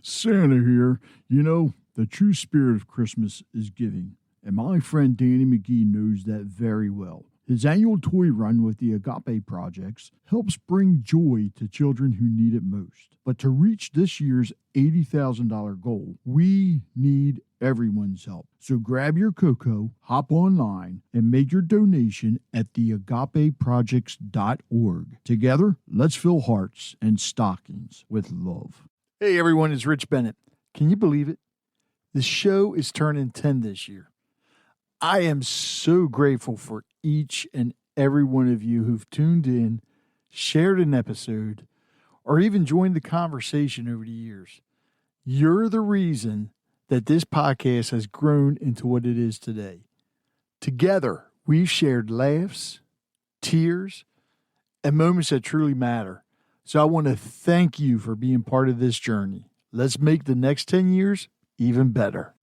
Santa here. You know, the true spirit of Christmas is giving, and my friend Danny McGee knows that very well. His annual toy run with the Agape Projects helps bring joy to children who need it most. But to reach this year's $80,000 goal, we need everyone's help. So grab your cocoa, hop online, and make your donation at theagapeprojects.org. Together, let's fill hearts and stockings with love. Hey everyone, it's Rich Bennett. Can you believe it? The show is turning 10 this year. I am so grateful for each and every one of you who've tuned in, shared an episode, or even joined the conversation over the years. You're the reason that this podcast has grown into what it is today. Together, we've shared laughs, tears, and moments that truly matter. So I want to thank you for being part of this journey. Let's make the next 10 years even better.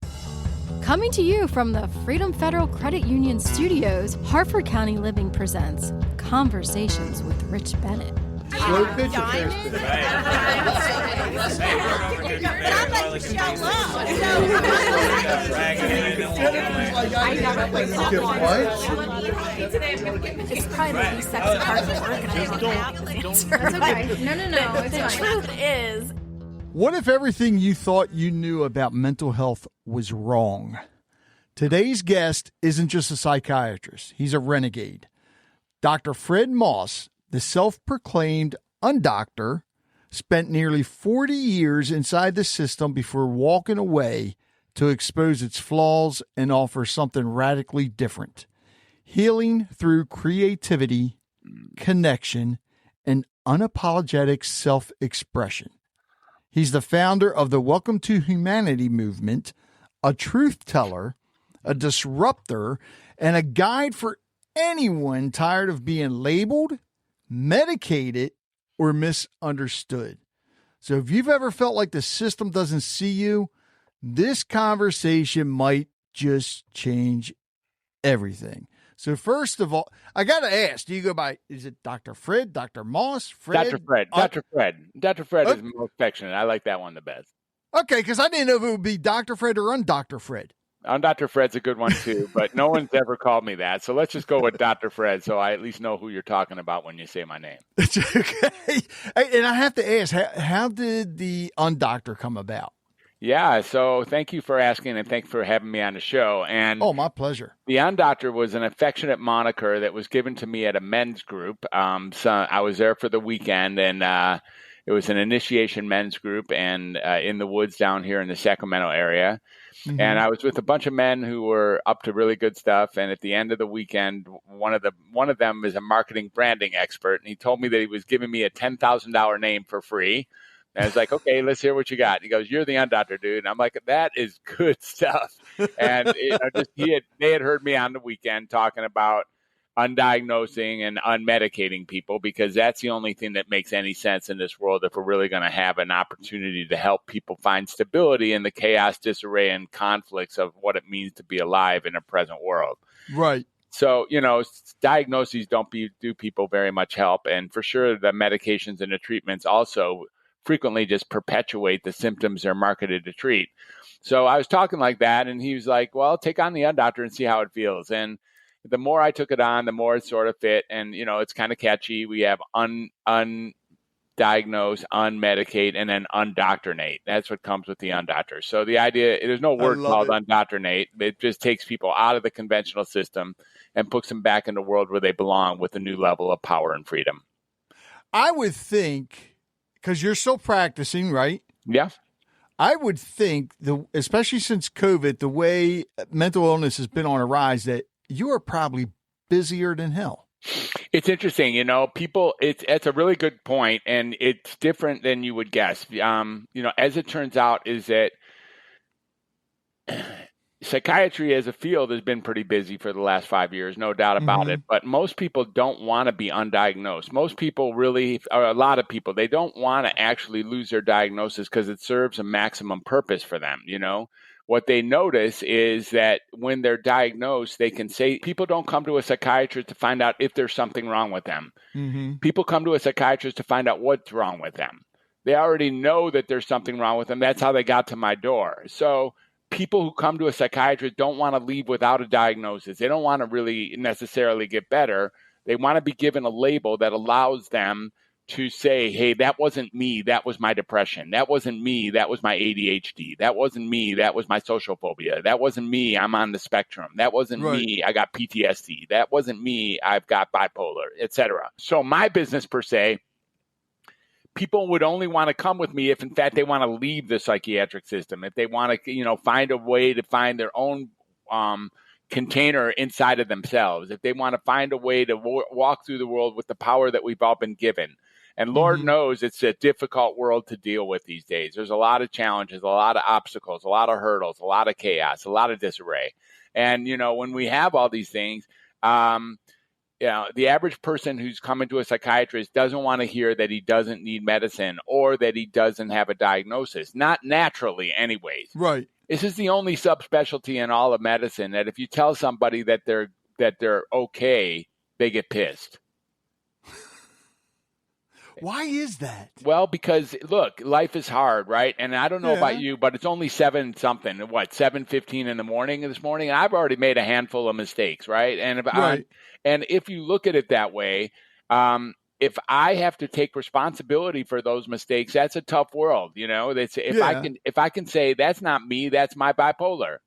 Coming to you from the Freedom Federal Credit Union Studios, Harford County Living presents Conversations with Rich Bennett. Slow pitch It's probably the least sexy part of the work, and I don't have the answer. It's okay. No. The truth is, what if everything you thought you knew about mental health was wrong? Today's guest isn't just a psychiatrist. He's a renegade. Dr. Fred Moss, the self-proclaimed Undoctor, spent nearly 40 years inside the system before walking away to expose its flaws and offer something radically different. Healing through creativity, connection, and unapologetic self-expression. He's the founder of the Welcome to Humanity movement, a truth teller, a disruptor, and a guide for anyone tired of being labeled, medicated, or misunderstood. So if you've ever felt like the system doesn't see you, this conversation might just change everything. So first of all, I got to ask, do you go by, is it Dr. Fred, Dr. Moss, Fred? Dr. Fred. Dr. Fred is more affectionate. I like that one the best. Okay, because I didn't know if it would be Dr. Fred or Undoctor Fred. Dr. Fred's a good one too, but no one's ever called me that. So let's just go with Dr. Fred so I at least know who you're talking about when you say my name. It's okay. And I have to ask, how did the Undoctor come about? Yeah, so thank you for asking and thank you for having me on the show. And oh, my pleasure. The Undoctor was an affectionate moniker that was given to me at a men's group. So I was there for the weekend, and it was an initiation men's group and in the woods down here in the Sacramento area. Mm-hmm. And I was with a bunch of men who were up to really good stuff. And at the end of the weekend, one of them is a marketing branding expert, and he told me that he was giving me a $10,000 name for free. And I was like, okay, let's hear what you got. He goes, "You're the Undoctor, dude." And I'm like, that is good stuff. And they had heard me on the weekend talking about undiagnosing and unmedicating people, because that's the only thing that makes any sense in this world if we're really going to have an opportunity to help people find stability in the chaos, disarray, and conflicts of what it means to be alive in a present world. Right. So, diagnoses don't do people very much help. And for sure, the medications and the treatments also frequently just perpetuate the symptoms they're marketed to treat. So I was talking like that, and he was like, "Well, take on the Undoctor and see how it feels." And the more I took it on, the more it sort of fit. And, it's kind of catchy. We have undiagnose, unmedicate, and then undoctrinate. That's what comes with the Undoctor. So the idea, there's no word called undoctrinate. It just takes people out of the conventional system and puts them back in the world where they belong with a new level of power and freedom. I would think, because you're still practicing, right? Yeah. I would think, especially since COVID, the way mental illness has been on a rise, that you are probably busier than hell. It's interesting, it's a really good point, and it's different than you would guess. As it turns out, is that psychiatry as a field has been pretty busy for the last 5 years, no doubt about it. But most people don't want to be undiagnosed. Most people really, or a lot of people, they don't want to actually lose their diagnosis because it serves a maximum purpose for them, What they notice is that when they're diagnosed, they can say, people don't come to a psychiatrist to find out if there's something wrong with them. Mm-hmm. People come to a psychiatrist to find out what's wrong with them. They already know that there's something wrong with them. That's how they got to my door. So people who come to a psychiatrist don't want to leave without a diagnosis. They don't want to really necessarily get better. They want to be given a label that allows them to say, hey, that wasn't me. That was my depression. That wasn't me. That was my ADHD. That wasn't me. That was my social phobia. That wasn't me. I'm on the spectrum. That wasn't me. I got PTSD. That wasn't me. I've got bipolar, etc. So my business per se, people would only want to come with me if, in fact, they want to leave the psychiatric system. If they want to, find a way to find their own container inside of themselves. If they want to find a way to walk through the world with the power that we've all been given. And Lord knows it's a difficult world to deal with these days. There's a lot of challenges, a lot of obstacles, a lot of hurdles, a lot of chaos, a lot of disarray. And, when we have all these things, the average person who's coming to a psychiatrist doesn't want to hear that he doesn't need medicine or that he doesn't have a diagnosis. Not naturally anyways. Right. This is the only subspecialty in all of medicine that if you tell somebody that they're okay, they get pissed. Why is that? Well, because look, life is hard, right? And I don't know about you, but it's only 7:15 in the morning this morning, and I've already made a handful of mistakes, right? And if you look at it that way, if I have to take responsibility for those mistakes, that's a tough world, If I can say that's not me, that's my bipolar.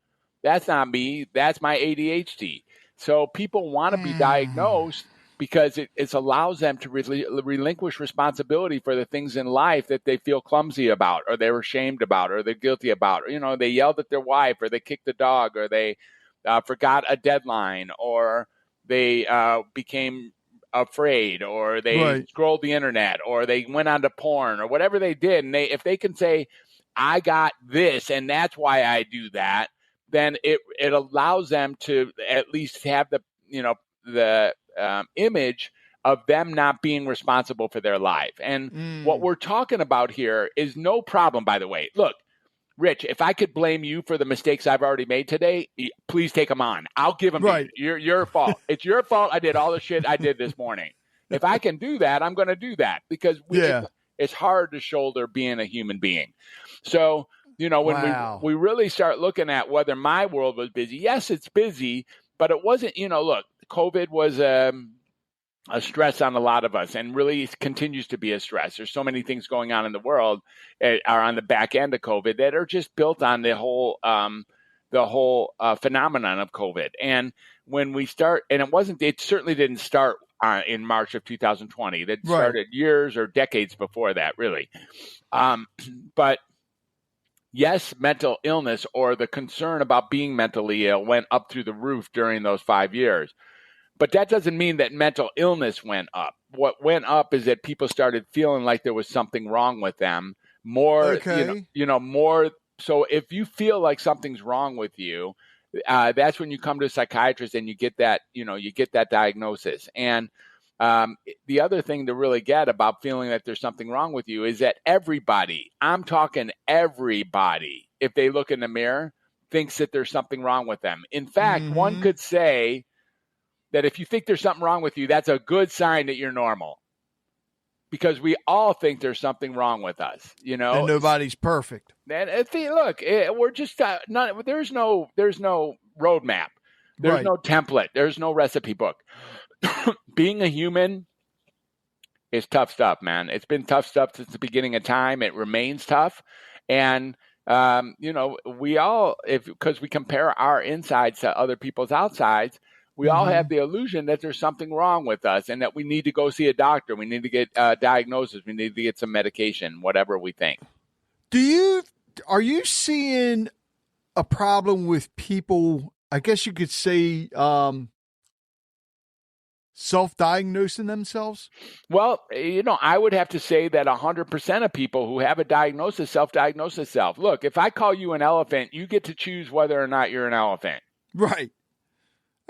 That's not me, that's my ADHD. So people want to be diagnosed because it allows them to relinquish responsibility for the things in life that they feel clumsy about or they're ashamed about or they're guilty about. They yelled at their wife or they kicked a dog or they forgot a deadline or they became afraid or they scrolled the internet or they went onto porn or whatever they did. And if they can say, I got this and that's why I do that, then it allows them to at least have the image of them not being responsible for their life. And what we're talking about here is no problem, by the way. Look, Rich, if I could blame you for the mistakes I've already made today, please take them on. I'll give them to you. Your fault. It's your fault I did all the shit I did this morning. If I can do that, I'm going to do that because it's hard to shoulder being a human being. So, when we really start looking at whether my world was busy, yes, it's busy, but it wasn't, look, COVID was a stress on a lot of us and really continues to be a stress. There's so many things going on in the world are on the back end of COVID that are just built on the whole phenomenon of COVID. And when we start, and it certainly didn't start in March of 2020. That started years or decades before that, really. But yes, mental illness or the concern about being mentally ill went up through the roof during those 5 years. But that doesn't mean that mental illness went up. What went up is that people started feeling like there was something wrong with them more, more. So if you feel like something's wrong with you, that's when you come to a psychiatrist and you get that diagnosis. And the other thing to really get about feeling that there's something wrong with you is that everybody, I'm talking everybody, if they look in the mirror, thinks that there's something wrong with them. In fact, one could say that if you think there's something wrong with you, that's a good sign that you're normal. Because we all think there's something wrong with us, And nobody's perfect. And look, we're just there's no roadmap. There's no template. There's no recipe book. Being a human is tough stuff, man. It's been tough stuff since the beginning of time. It remains tough. And, we all, because we compare our insides to other people's outsides, we all have the illusion that there's something wrong with us and that we need to go see a doctor. We need to get diagnosis. We need to get some medication, whatever we think. Are you seeing a problem with people, I guess you could say, self-diagnosing themselves? Well, I would have to say that 100% of people who have a diagnosis self-diagnose themselves. Look, if I call you an elephant, you get to choose whether or not you're an elephant. Right.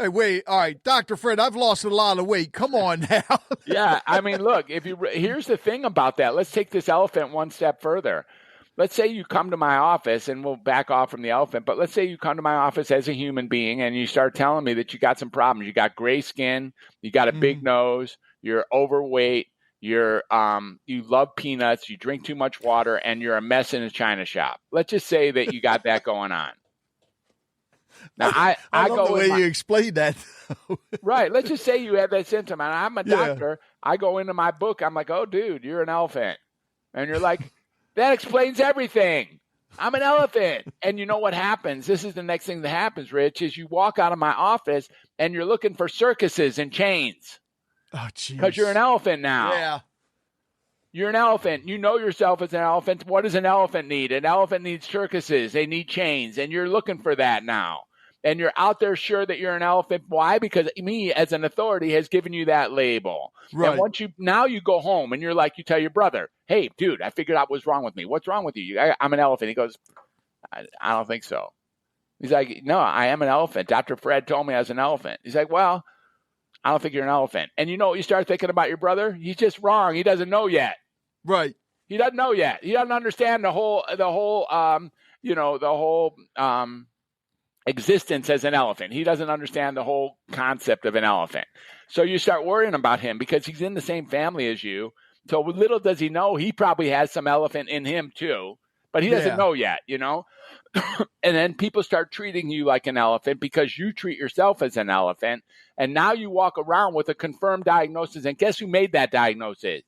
Hey, wait. All right, Dr. Fred, I've lost a lot of weight. Come on now. Yeah, I mean, look, here's the thing about that. Let's take this elephant one step further. Let's say you come to my office, and we'll back off from the elephant, but let's say you come to my office as a human being and you start telling me that you got some problems. You got gray skin, you got a big nose, you're overweight, you love peanuts, you drink too much water, and you're a mess in a china shop. Let's just say that you got that going on. Now, I love go the way you explained that. Right. Let's just say you have that symptom, and I'm a doctor. I go into my book. I'm like, oh, dude, you're an elephant. And you're like, that explains everything. I'm an elephant. And you know what happens? This is the next thing that happens, Rich, is you walk out of my office, and you're looking for circuses and chains. Oh, jeez. Because you're an elephant now. Yeah. You're an elephant. You know yourself as an elephant. What does an elephant need? An elephant needs circuses. They need chains, and you're looking for that now. And you're out there sure that you're an elephant. Why? Because me, as an authority, has given you that label. Right. And now you go home and you're like, you tell your brother, hey, dude, I figured out what's wrong with me. What's wrong with you? I'm an elephant. He goes, I don't think so. He's like, no, I am an elephant. Dr. Fred told me I was an elephant. He's like, well, I don't think you're an elephant. And you know what you start thinking about your brother? He's just wrong. He doesn't know yet. Right. He doesn't know yet. He doesn't understand the whole existence as an elephant. He doesn't understand the whole concept of an elephant. So you start worrying about him because he's in the same family as you. So little does he know, he probably has some elephant in him too, but he doesn't know yet, you know? And then people start treating you like an elephant because you treat yourself as an elephant. And now you walk around with a confirmed diagnosis. And guess who made that diagnosis?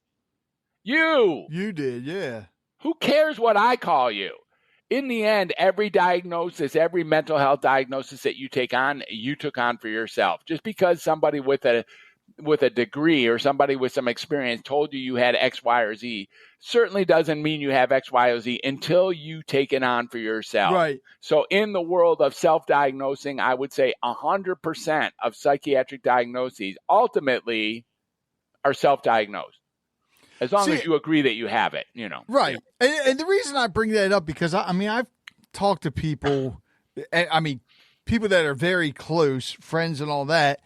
You. You did, yeah. Who cares what I call you? In the end, every diagnosis, every mental health diagnosis that you took on for yourself. Just because somebody with a degree or somebody with some experience told you had X, Y, or Z certainly doesn't mean you have X, Y, or Z until you take it on for yourself. Right. So in the world of self-diagnosing, I would say 100% of psychiatric diagnoses ultimately are self-diagnosed. As long as you agree that you have it, you know. Right. And the reason I bring that up, because I've talked to people, people that are very close, friends and all that.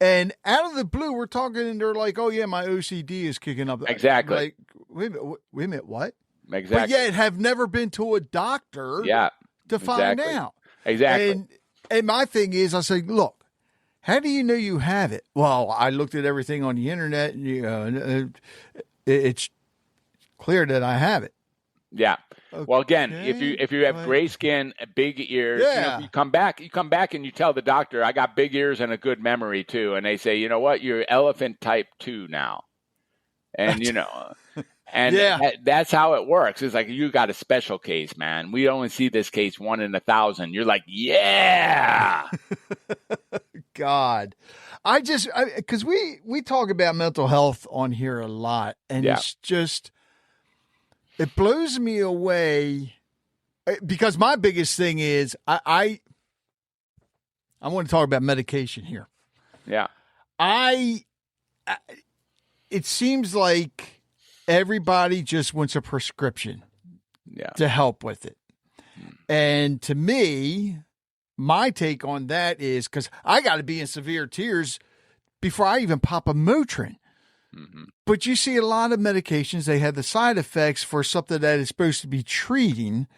And out of the blue, we're talking and they're like, oh yeah, my OCD is kicking up. Exactly. Like, wait a minute, what? Exactly. But yet have never been to a doctor to find out. Exactly. And my thing is, I say, look, how do you know you have it? Well, I looked at everything on the internet and it's clear that I have it. Yeah. Okay. Well, again, if you have gray skin, big ears, you come back and you tell the doctor, I got big ears and a good memory too. And they say, you know what? You're elephant type 2 now. And, that's how it works. It's like, you got a special case, man. We only see this case 1 in 1,000. You're like, yeah. God. Because we talk about mental health on here a lot, and it's just, it blows me away because my biggest thing is I want to talk about medication here. Yeah. It seems like everybody just wants a prescription to help with it. And to me, my take on that is, because I got to be in severe tears before I even pop a Motrin. Mm-hmm. But you see a lot of medications, they have the side effects for something that is supposed to be treating.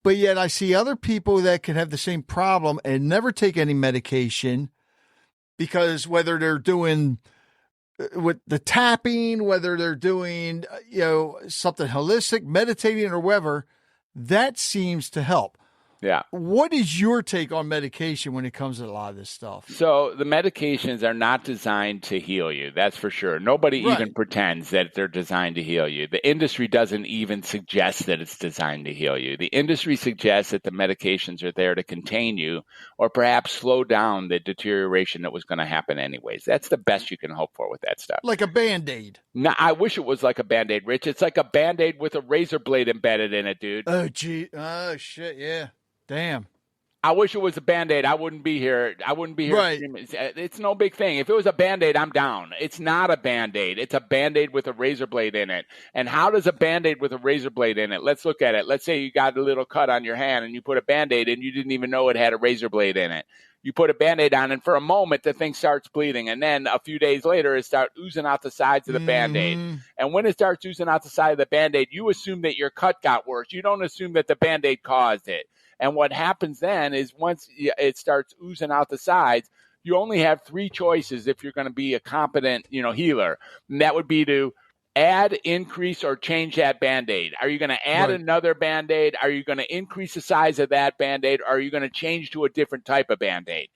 But yet I see other people that could have the same problem and never take any medication because whether they're doing with the tapping, whether they're doing, something holistic, meditating or whatever, that seems to help. Yeah. What is your take on medication when it comes to a lot of this stuff? So the medications are not designed to heal you. That's for sure. Nobody even pretends that they're designed to heal you. The industry doesn't even suggest that it's designed to heal you. The industry suggests that the medications are there to contain you or perhaps slow down the deterioration that was going to happen anyways. That's the best you can hope for with that stuff. Like a Band-Aid. No, I wish it was like a Band-Aid, Rich. It's like a Band-Aid with a razor blade embedded in it, dude. Oh, gee. Oh, shit. Yeah. Damn. I wish it was a Band-Aid. I wouldn't be here. Right. It's no big thing. If it was a Band-Aid, I'm down. It's not a Band-Aid. It's a Band-Aid with a razor blade in it. And how does a Band-Aid with a razor blade in it? Let's look at it. Let's say you got a little cut on your hand and you put a Band-Aid and you didn't even know it had a razor blade in it. You put a Band-Aid on and for a moment the thing starts bleeding. And then a few days later it starts oozing out the sides of the Band-Aid. And when it starts oozing out the side of the Band-Aid, you assume that your cut got worse. You don't assume that the Band-Aid caused it. And what happens then is once it starts oozing out the sides, you only have 3 choices if you're going to be a competent, healer. And that would be to add, increase, or change that Band-Aid? Are you going to add Right. another Band-Aid? Are you going to increase the size of that Band-Aid? Or are you going to change to a different type of Band-Aid?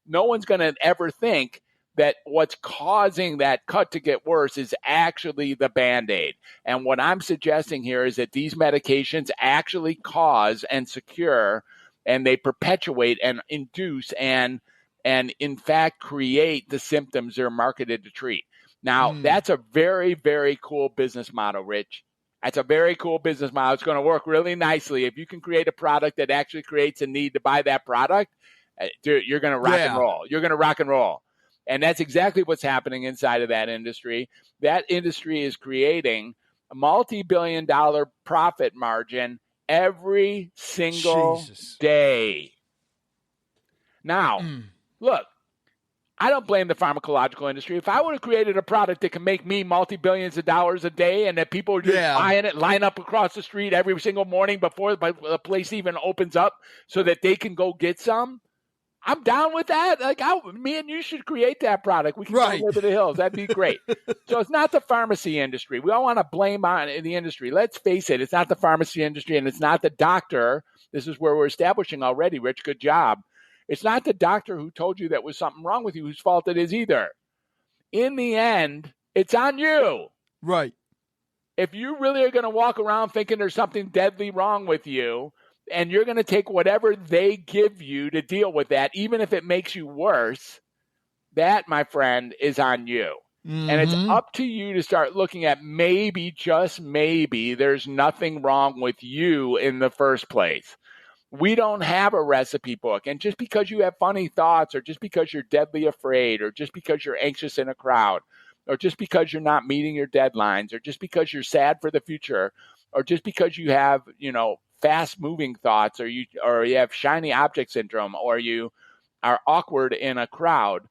No one's going to ever think that what's causing that cut to get worse is actually the Band-Aid. And what I'm suggesting here is that these medications actually cause and secure, and they perpetuate and induce and in fact create the symptoms they're marketed to treat. Now, that's a very, very cool business model, Rich. That's a very cool business model. It's going to work really nicely. If you can create a product that actually creates a need to buy that product, dude, you're going to rock and roll. You're going to rock and roll. And that's exactly what's happening inside of that industry. That industry is creating a multi-billion-dollar profit margin every single day. Now, look, I don't blame the pharmacological industry. If I would have created a product that can make me multi-billions of dollars a day and that people are just buying it, line up across the street every single morning before the place even opens up so that they can go get some, I'm down with that. Like, me and you should create that product. We can go live in the hills. That'd be great. So it's not the pharmacy industry. We all want to blame on the industry. Let's face it. It's not the pharmacy industry, and it's not the doctor. This is where we're establishing already, Rich. Good job. It's not the doctor who told you that was something wrong with you whose fault it is either. In the end, it's on you. Right. If you really are going to walk around thinking there's something deadly wrong with you, and you're going to take whatever they give you to deal with that, even if it makes you worse, that, my friend, is on you. And it's up to you to start looking at maybe, just maybe, there's nothing wrong with you in the first place. We don't have a recipe book. And just because you have funny thoughts, or just because you're deadly afraid, or just because you're anxious in a crowd, or just because you're not meeting your deadlines, or just because you're sad for the future, or just because you have, fast moving thoughts, or you have shiny object syndrome, or you are awkward in a crowd,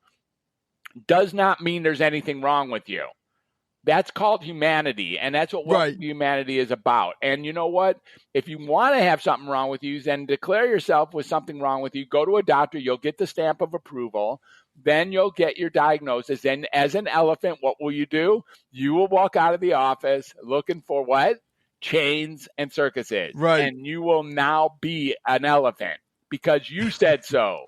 does not mean there's anything wrong with you. That's called humanity, and that's what humanity is about. And you know what? If you want to have something wrong with you, then declare yourself with something wrong with you. Go to a doctor. You'll get the stamp of approval. Then you'll get your diagnosis. Then, as an elephant, what will you do? You will walk out of the office looking for what? Chains and circuses. Right. And you will now be an elephant because you said so.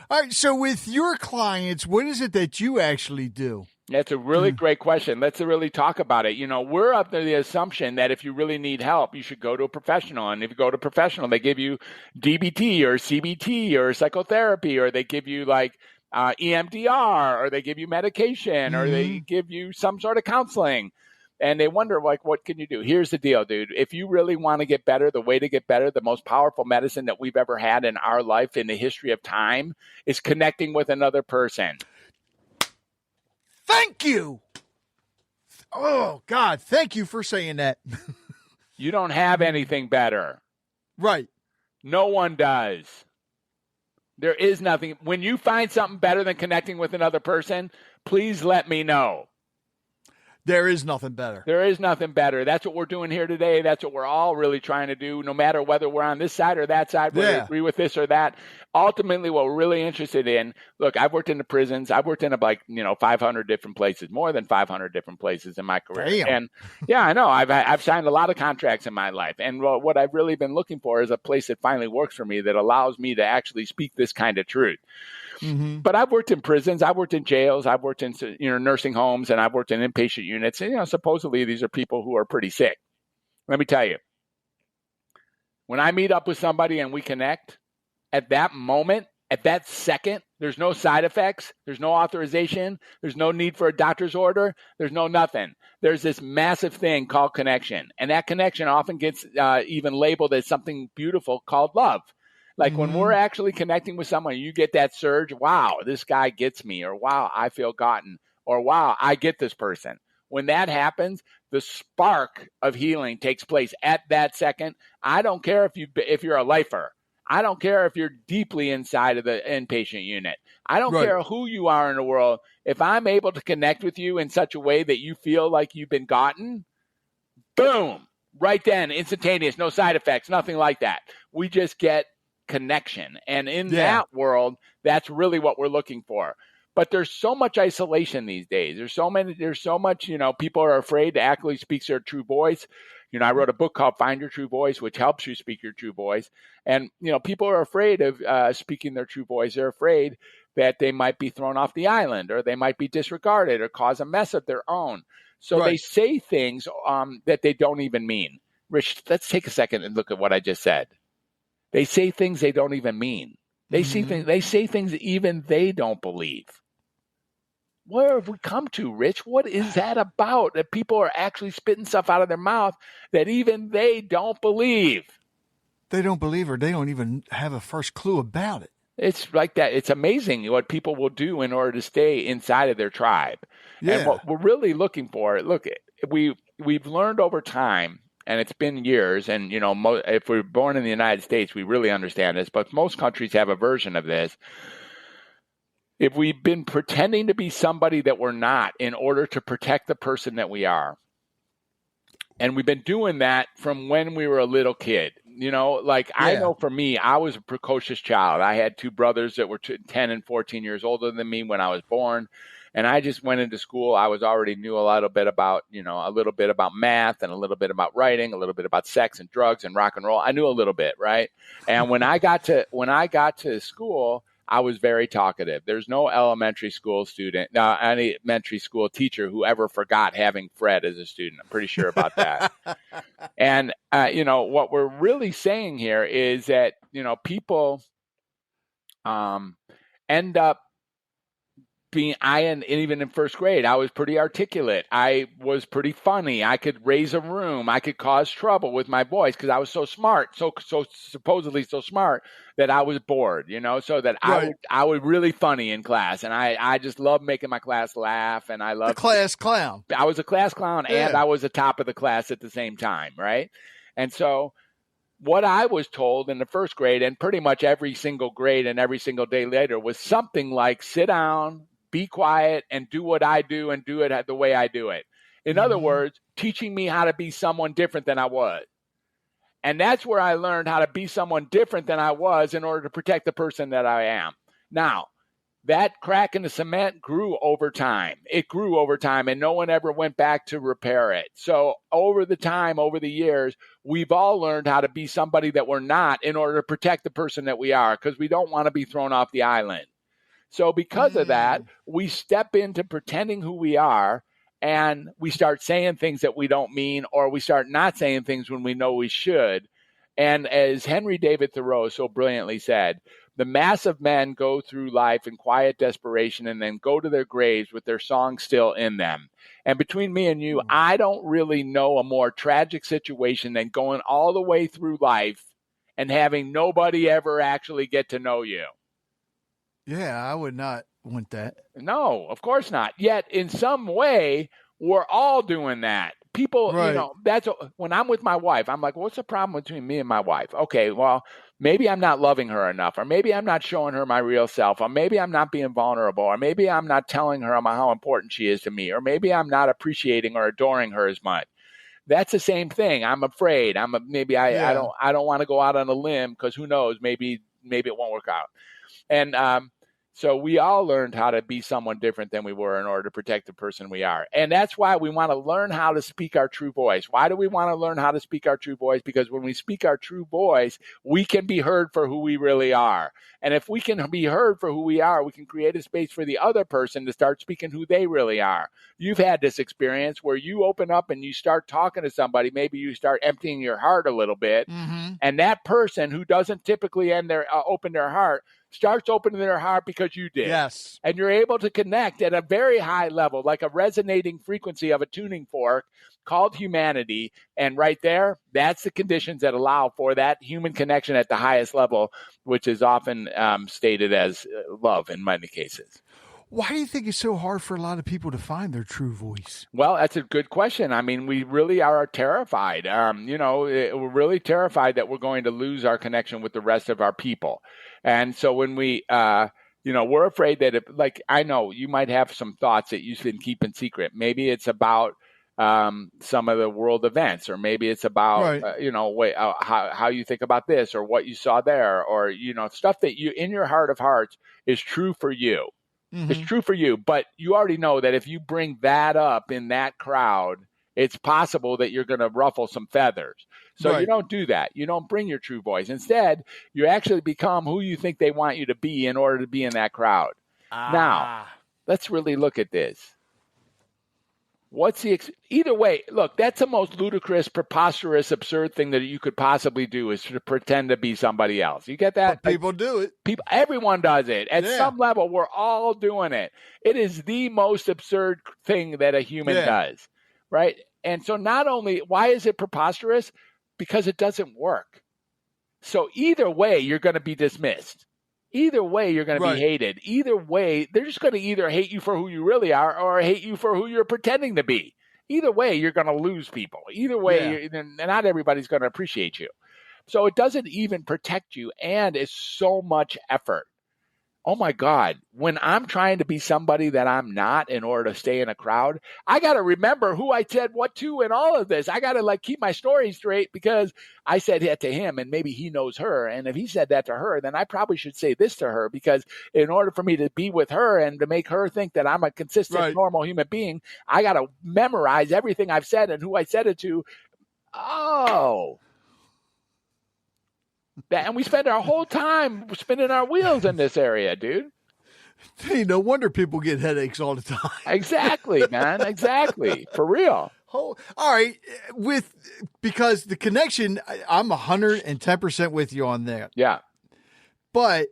All right. So with your clients, what is it that you actually do? That's a really great question. Let's really talk about it. We're up to the assumption that if you really need help, you should go to a professional. And if you go to a professional, they give you DBT or CBT or psychotherapy, or they give you EMDR, or they give you medication, or they give you some sort of counseling. And they wonder, what can you do? Here's the deal, dude. If you really want to get better, the way to get better, the most powerful medicine that we've ever had in our life in the history of time is connecting with another person. Thank you. Oh, God. Thank you for saying that. You don't have anything better. Right. No one does. There is nothing. When you find something better than connecting with another person, please let me know. There is nothing better. There is nothing better. That's what we're doing here today. That's what we're all really trying to do, no matter whether we're on this side or that side, whether we agree with this or that. Ultimately, what we're really interested in, look, I've worked in the prisons. I've worked in 500 different places, more than 500 different places in my career. Damn. And yeah, I know. I've signed a lot of contracts in my life. And what I've really been looking for is a place that finally works for me, that allows me to actually speak this kind of truth. But I've worked in prisons, I've worked in jails, I've worked in nursing homes, and I've worked in inpatient units. And supposedly these are people who are pretty sick. Let me tell you, when I meet up with somebody and we connect, at that moment, at that second, there's no side effects, there's no authorization, there's no need for a doctor's order, there's no nothing. There's this massive thing called connection, and that connection often gets even labeled as something beautiful called love. Like when we're actually connecting with someone, you get that surge, wow, this guy gets me, or wow, I feel gotten, or wow, I get this person. When that happens, the spark of healing takes place at that second. I don't care if you're a lifer. I don't care if you're deeply inside of the inpatient unit. I don't care who you are in the world. If I'm able to connect with you in such a way that you feel like you've been gotten, boom, right then, instantaneous, no side effects, nothing like that. We just get connection. And in that world, that's really what we're looking for. But there's so much isolation these days. There's so much, people are afraid to actually speak their true voice. I wrote a book called Find Your True Voice, which helps you speak your true voice. And, people are afraid of speaking their true voice. They're afraid that they might be thrown off the island, or they might be disregarded, or cause a mess of their own. So They say things that they don't even mean. Rich, let's take a second and look at what I just said. They say things they don't even mean. They say things that even they don't believe. Where have we come to, Rich? What is that about? That people are actually spitting stuff out of their mouth that even they don't believe. They don't believe, or they don't even have a first clue about it. It's like that. It's amazing what people will do in order to stay inside of their tribe. Yeah. And what we're really looking for, we've learned over time, and it's been years, and if we're born in the United States, we really understand this, but most countries have a version of this. If we've been pretending to be somebody that we're not in order to protect the person that we are, and we've been doing that from when we were a little kid, I know for me, I was a precocious child. I had two brothers that were 10 and 14 years older than me when I was born. And I just went into school. I already knew a little bit about math, and a little bit about writing, a little bit about sex and drugs and rock and roll. I knew a little bit, right? And when I got to school, I was very talkative. There's no elementary school teacher who ever forgot having Fred as a student. I'm pretty sure about that. And, what we're really saying here is that, people end up being, and even in first grade, I was pretty articulate. I was pretty funny. I could raise a room. I could cause trouble with my voice because I was so smart, so supposedly so smart that I was bored, so that I was really funny in class. And I just loved making my class laugh. And I loved the class clown. I was a class clown, and I was the top of the class at the same time. Right. And so what I was told in the first grade, and pretty much every single grade and every single day later, was something like, sit down, be quiet, and do what I do, and do it the way I do it. In other words, teaching me how to be someone different than I was. And that's where I learned how to be someone different than I was in order to protect the person that I am. Now, that crack in the cement grew over time. It grew over time, and no one ever went back to repair it. So over the years, we've all learned how to be somebody that we're not in order to protect the person that we are, because we don't want to be thrown off the island. So because of that, we step into pretending who we are, and we start saying things that we don't mean, or we start not saying things when we know we should. And as Henry David Thoreau so brilliantly said, the mass of men go through life in quiet desperation and then go to their graves with their song still in them. And between me and you, I don't really know a more tragic situation than going all the way through life and having nobody ever actually get to know you. Yeah, I would not want that. No, of course not. Yet in some way, we're all doing that. People, that's when I'm with my wife, I'm like, what's the problem between me and my wife? Okay, well, maybe I'm not loving her enough, or maybe I'm not showing her my real self, or maybe I'm not being vulnerable, or maybe I'm not telling her how important she is to me, or maybe I'm not appreciating or adoring her as much. That's the same thing. I'm afraid. I don't want to go out on a limb, because who knows, maybe it won't work out. And so we all learned how to be someone different than we were in order to protect the person we are. And that's why we want to learn how to speak our true voice. Why do we want to learn how to speak our true voice? Because when we speak our true voice, we can be heard for who we really are. And if we can be heard for who we are, we can create a space for the other person to start speaking who they really are. You've had this experience where you open up and you start talking to somebody. Maybe you start emptying your heart a little bit. Mm-hmm. And that person who doesn't typically open their heart starts opening their heart because you did. Yes. And you're able to connect at a very high level, like a resonating frequency of a tuning fork called humanity. And right there, that's the conditions that allow for that human connection at the highest level, which is often stated as love in many cases. Why do you think it's so hard for a lot of people to find their true voice? Well, that's a good question. I mean, we really are terrified. We're really terrified that we're going to lose our connection with the rest of our people. And so when we, we're afraid that I know you might have some thoughts that you should keep in secret. Maybe it's about some of the world events, or maybe it's about, how you think about this, or what you saw there, or, stuff that you in your heart of hearts is true for you. It's true for you, but you already know that if you bring that up in that crowd, it's possible that you're going to ruffle some feathers. So you don't do that. You don't bring your true voice. Instead, you actually become who you think they want you to be in order to be in that crowd. Now, let's really look at this. What's the either way? Look, that's the most ludicrous, preposterous, absurd thing that you could possibly do is to pretend to be somebody else. You get that? But people do it. Everyone does it at some level. We're all doing it. It is the most absurd thing that a human does, right? And so, not only why is it preposterous? Because it doesn't work. So either way, you're going to be dismissed. Either way, you're going to be hated. Either way, they're just going to either hate you for who you really are or hate you for who you're pretending to be. Either way, you're going to lose people. Either way, not everybody's going to appreciate you. So it doesn't even protect you, and it's so much effort. Oh, my God. When I'm trying to be somebody that I'm not in order to stay in a crowd, I got to remember who I said what to in all of this. I got to keep my story straight because I said that to him and maybe he knows her. And if he said that to her, then I probably should say this to her because in order for me to be with her and to make her think that I'm a consistent, normal human being, I got to memorize everything I've said and who I said it to. Oh. And we spend our whole time spinning our wheels in this area, dude. Hey, no wonder people get headaches all the time. Exactly, man. Exactly. For real. All right. Because the connection, I'm 110% with you on that. Yeah. But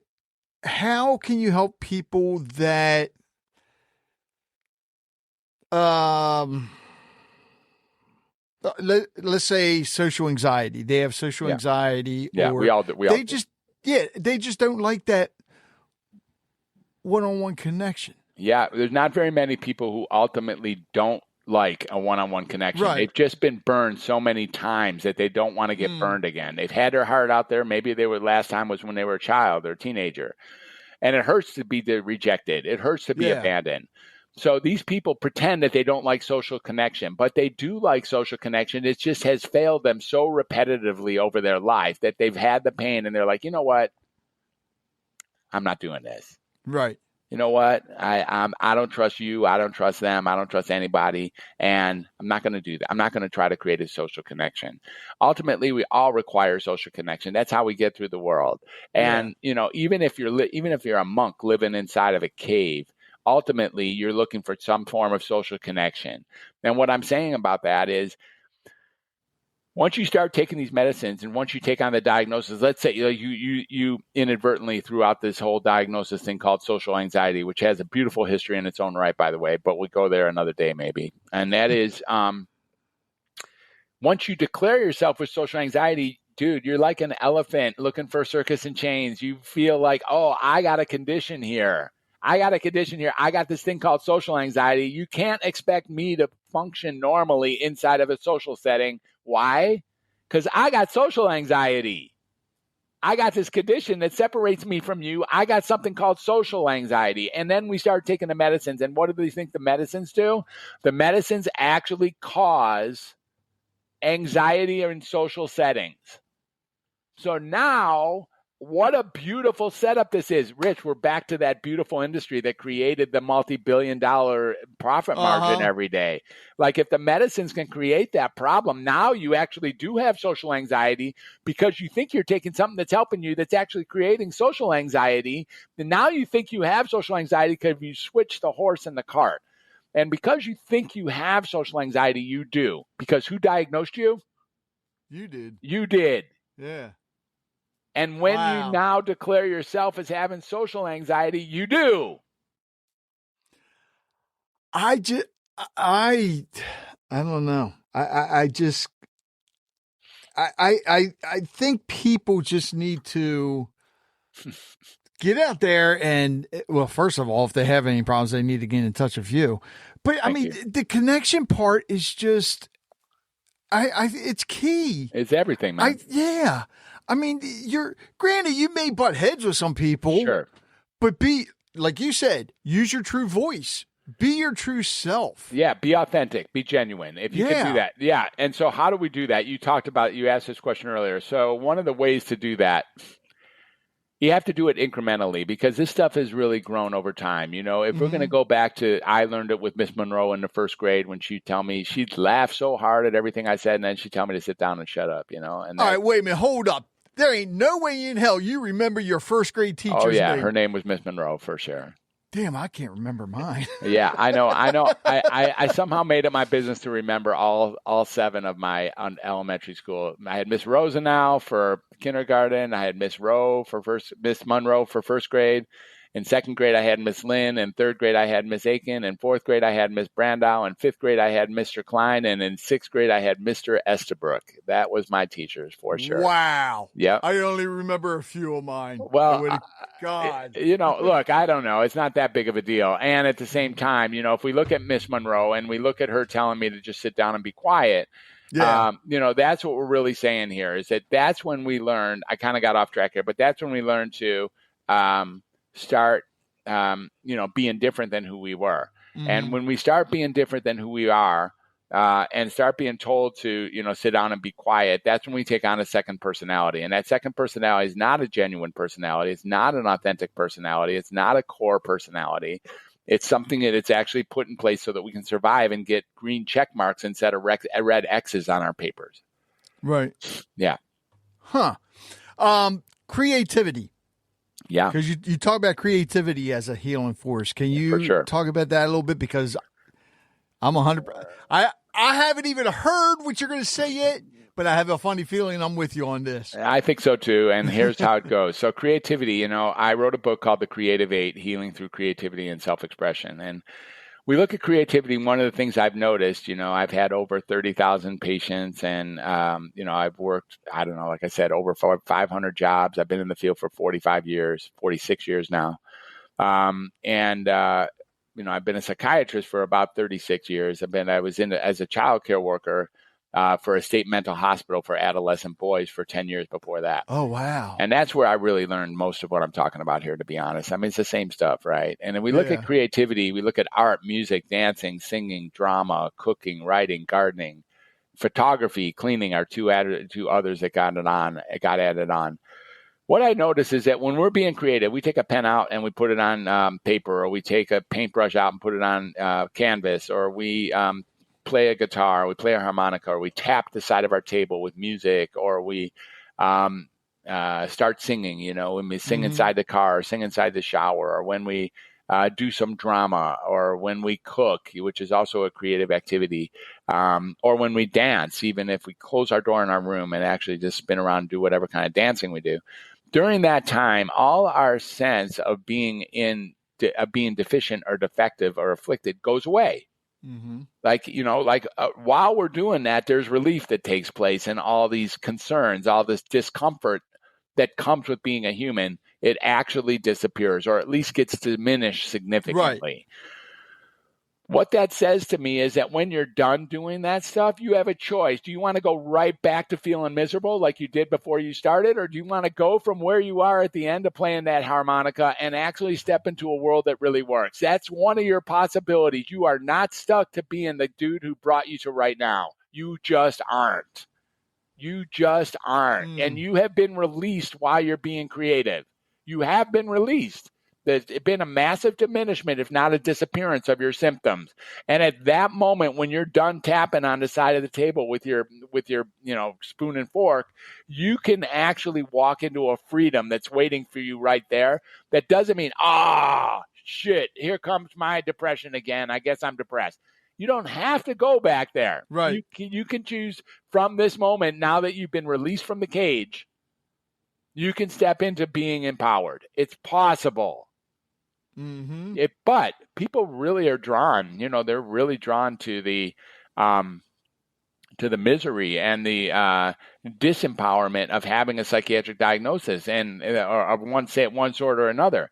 how can you help people that let's say social anxiety. They have social anxiety. Yeah, or we all do. They just don't like that one-on-one connection. Yeah, there's not very many people who ultimately don't like a one-on-one connection. Right. They've just been burned so many times that they don't want to get burned again. They've had their heart out there. Maybe last time was when they were a child or a teenager. And it hurts to be rejected. It hurts to be abandoned. So these people pretend that they don't like social connection, but they do like social connection. It just has failed them so repetitively over their life that they've had the pain and they're like, you know what? I'm not doing this. Right. You know what? I don't trust you. I don't trust them. I don't trust anybody. And I'm not going to do that. I'm not going to try to create a social connection. Ultimately, we all require social connection. That's how we get through the world. And, even if you're a monk living inside of a cave, ultimately, you're looking for some form of social connection. And what I'm saying about that is once you start taking these medicines and once you take on the diagnosis, let's say you inadvertently threw out this whole diagnosis thing called social anxiety, which has a beautiful history in its own right, by the way, but we'll go there another day maybe. And that is once you declare yourself with social anxiety, dude, you're like an elephant looking for a circus in chains. You feel like, oh, I got a condition here. I got this thing called social anxiety. You can't expect me to function normally inside of a social setting. Why? Because I got social anxiety. I got this condition that separates me from you. I got something called social anxiety. And then we start taking the medicines. And what do they think the medicines do? The medicines actually cause anxiety in social settings. So now, what a beautiful setup this is. Rich, we're back to that beautiful industry that created the multi-billion-dollar profit margin every day. Like if the medicines can create that problem, now you actually do have social anxiety because you think you're taking something that's helping you that's actually creating social anxiety. And now you think you have social anxiety because you switch the horse and the cart. And because you think you have social anxiety, you do. Because who diagnosed you? You did. You did. Yeah. And when you now declare yourself as having social anxiety, you do. I don't know. I think people just need to get out there and, well, first of all, if they have any problems, they need to get in touch with you. But the connection part is just, it's key. It's everything, man. Granted, you may butt heads with some people. Sure. But like you said, use your true voice. Be your true self. Yeah, be authentic. Be genuine. If you can do that. Yeah. And so how do we do that? You asked this question earlier. So one of the ways to do that You have to do it incrementally because this stuff has really grown over time. You know, if we're going to go back to, I learned it with Miss Monroe in the first grade when she'd tell me, she'd laugh so hard at everything I said, and then she'd tell me to sit down and shut up, you know. And all right, wait a minute, hold up. There ain't no way in hell you remember your first grade teacher's name. Her name was Miss Monroe for sure. Damn, I can't remember mine. Yeah, I know. I somehow made it my business to remember all 7 of my elementary school. I had Miss Rosenau for kindergarten. I had Miss Monroe for first grade. In second grade, I had Miss Lynn. In third grade, I had Miss Aiken. In fourth grade, I had Miss Brandow. In fifth grade, I had Mr. Klein. And in sixth grade, I had Mr. Estabrook. That was my teachers for sure. Wow. Yeah. I only remember a few of mine. Well, God. You know, look, I don't know. It's not that big of a deal. And at the same time, you know, if we look at Miss Monroe and we look at her telling me to just sit down and be quiet, yeah. You know, that's what we're really saying here is that's when we learned, I kind of got off track here, but that's when we learned to start, you know, being different than who we were. Mm-hmm. And when we start being different than who we are and start being told to, you know, sit down and be quiet, that's when we take on a second personality. And that second personality is not a genuine personality. It's not an authentic personality. It's not a core personality. It's something that it's actually put in place so that we can survive and get green check marks instead of red X's on our papers. Right. Yeah. Huh. Creativity. Yeah. Because you talk about creativity as a healing force. Can you talk about that a little bit? Because I'm 100%. I haven't even heard what you're going to say yet, but I have a funny feeling I'm with you on this. I think so too. And here's how it goes. So creativity, you know, I wrote a book called The Creative 8, Healing Through Creativity and Self-Expression. And we look at creativity. One of the things I've noticed, you know, I've had over 30,000 patients and, you know, I've worked, I don't know, like I said, over 500 jobs. I've been in the field for 46 years now. You know, I've been a psychiatrist for about 36 years. I was in as a child care worker for a state mental hospital for adolescent boys for 10 years before that. Oh, wow. And that's where I really learned most of what I'm talking about here, to be honest. I mean, it's the same stuff, right? And then we look at creativity, we look at art, music, dancing, singing, drama, cooking, writing, gardening, photography, cleaning are two others that got added on. What I notice is that when we're being creative, we take a pen out and we put it on paper, or we take a paintbrush out and put it on canvas, or we play a guitar, we play a harmonica, or we tap the side of our table with music, or we start singing, you know, when we sing inside the car, or sing inside the shower, or when we do some drama, or when we cook, which is also a creative activity, or when we dance, even if we close our door in our room and actually just spin around and do whatever kind of dancing we do. During that time, all our sense of being deficient or defective or afflicted goes away. Mm-hmm. Like, you know, while we're doing that, there's relief that takes place, and all these concerns, all this discomfort that comes with being a human, it actually disappears, or at least gets diminished significantly. Right. What that says to me is that when you're done doing that stuff, you have a choice. Do you want to go right back to feeling miserable like you did before you started? Or do you want to go from where you are at the end of playing that harmonica and actually step into a world that really works? That's one of your possibilities. You are not stuck to being the dude who brought you to right now. You just aren't. You just aren't. And you have been released while you're being creative. You have been released. There's been a massive diminishment, if not a disappearance, of your symptoms. And at that moment, when you're done tapping on the side of the table with your you know, spoon and fork, you can actually walk into a freedom that's waiting for you right there. That doesn't mean, shit, here comes my depression again. I guess I'm depressed. You don't have to go back there. Right. You can choose from this moment, now that you've been released from the cage, you can step into being empowered. It's possible. Mm-hmm. But people really are drawn, you know, they're really drawn to the misery and the disempowerment of having a psychiatric diagnosis, and or one sort or another.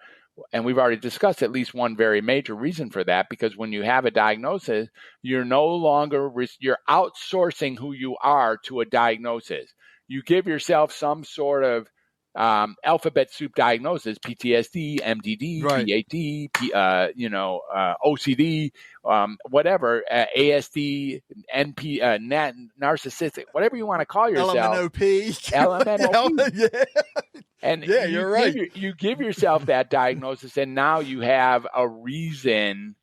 And we've already discussed at least one very major reason for that, because when you have a diagnosis, you're no longer you're outsourcing who you are to a diagnosis. You give yourself some sort of alphabet soup diagnosis: PTSD, MDD, right. PAD, OCD, whatever, ASD, NP, narcissistic, whatever you want to call yourself. LMNOP. LMNOP. Yeah. And Yeah, you're right. You give yourself that diagnosis, and now you have a reason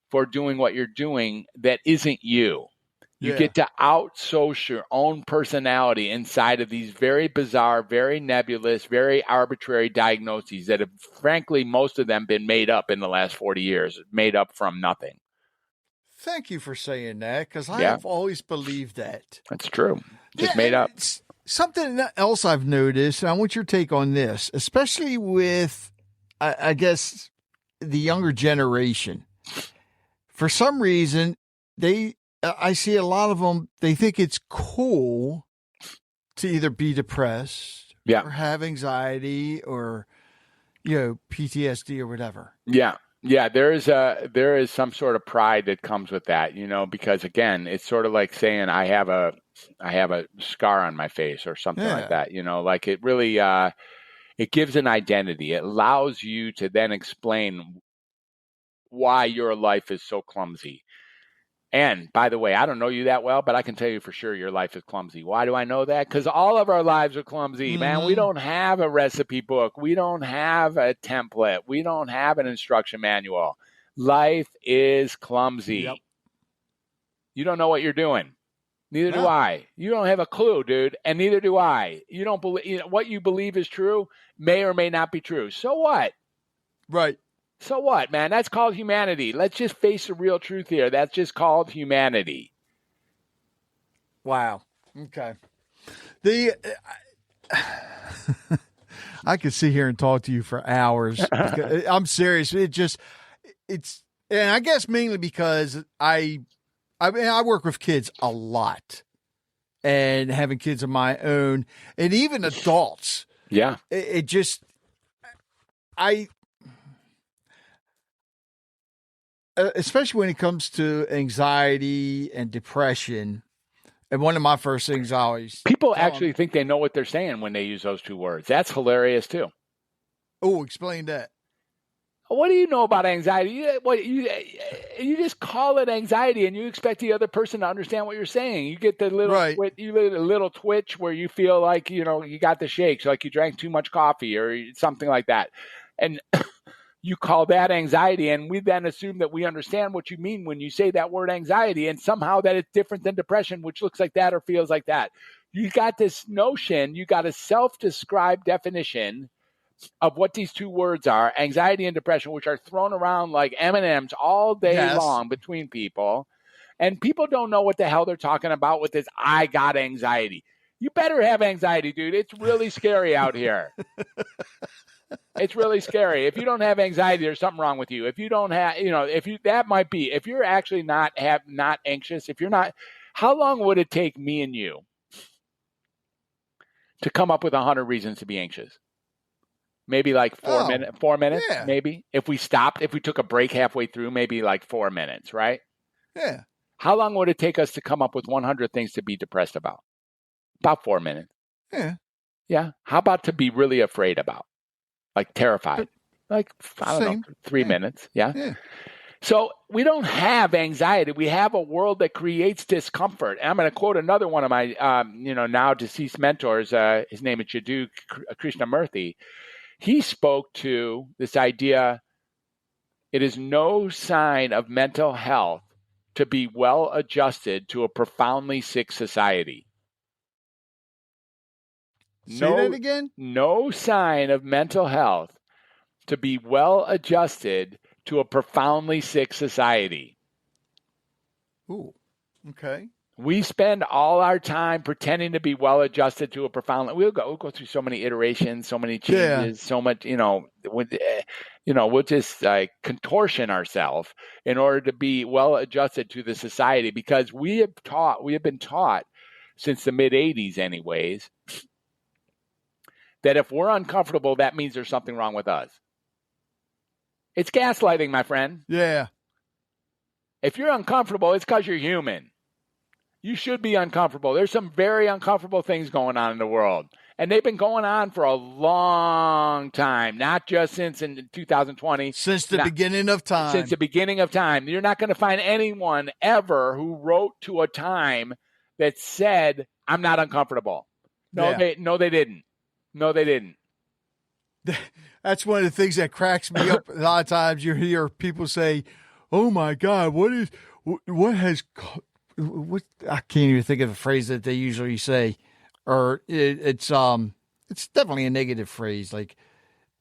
for doing what you're doing that isn't you. You get to outsource your own personality inside of these very bizarre, very nebulous, very arbitrary diagnoses that have, frankly, most of them been made up in the last 40 years, made up from nothing. Thank you for saying that, because I have always believed that. That's true. Just made up. Something else I've noticed, and I want your take on this, especially with, I guess, the younger generation. For some reason, I see a lot of them, they think it's cool to either be depressed or have anxiety or, PTSD or whatever. Yeah. Yeah, there is some sort of pride that comes with that, because again, it's sort of like saying I have a scar on my face or something like that, like it really it gives an identity. It allows you to then explain why your life is so clumsy. And by the way, I don't know you that well, but I can tell you for sure your life is clumsy. Why do I know that? Because all of our lives are clumsy, man. We don't have a recipe book. We don't have a template. We don't have an instruction manual. Life is clumsy. Yep. You don't know what you're doing. Neither do I. You don't have a clue, dude, and neither do I. You don't believe what you believe is true may or may not be true. So what? Right. So what, man? That's called humanity. Let's just face the real truth here. That's just called humanity. Wow. Okay. I could sit here and talk to you for hours. I'm serious. And I guess mainly because I work with kids a lot, and having kids of my own, and even adults. Yeah. Especially when it comes to anxiety and depression. And one of my first things I always people actually think they know what they're saying when they use those two words. That's hilarious too. Oh, explain that. What do you know about anxiety? You just call it anxiety, and you expect the other person to understand what you're saying. You get the little twitch where you feel like you got the shakes, like you drank too much coffee or something like that, and you call that anxiety, and we then assume that we understand what you mean when you say that word anxiety, and somehow that it's different than depression, which looks like that or feels like that. You got this notion, you got a self-described definition of what these two words are, anxiety and depression, which are thrown around like M&Ms all day long between people. And people don't know what the hell they're talking about with this, I got anxiety. You better have anxiety, dude. It's really scary out here. It's really scary. If you don't have anxiety, there's something wrong with you. If you don't have, if you're actually not anxious, if you're not, how long would it take me and you to come up with 100 reasons to be anxious? Maybe like 4 minutes, maybe. If we took a break halfway through, maybe like 4 minutes, right? Yeah. How long would it take us to come up with 100 things to be depressed about? About 4 minutes. Yeah. Yeah. How about to be really afraid about? Like terrified? Like, I don't know, 3 minutes. Yeah. So we don't have anxiety. We have a world that creates discomfort. And I'm going to quote another one of my, now deceased mentors. His name is Jiddu Krishnamurthy. He spoke to this idea, it is no sign of mental health to be well adjusted to a profoundly sick society. Say that again? No sign of mental health to be well adjusted to a profoundly sick society. Ooh, okay. We spend all our time pretending to be well adjusted to a profound. We'll go through so many iterations, so many changes, so much. We'll just contortion ourselves in order to be well adjusted to the society, because we have been taught since the mid '80s, anyways, that if we're uncomfortable, that means there's something wrong with us. It's gaslighting, my friend. Yeah. If you're uncomfortable, it's because you're human. You should be uncomfortable. There's some very uncomfortable things going on in the world. And they've been going on for a long time, not just since in 2020. Since the beginning of time. Since the beginning of time. You're not going to find anyone ever who wrote to a time that said, I'm not uncomfortable. No, they didn't. No, they didn't. That's one of the things that cracks me up. A lot of times you hear people say, "Oh my God, what I can't even think of the phrase that they usually say, or it's definitely a negative phrase, like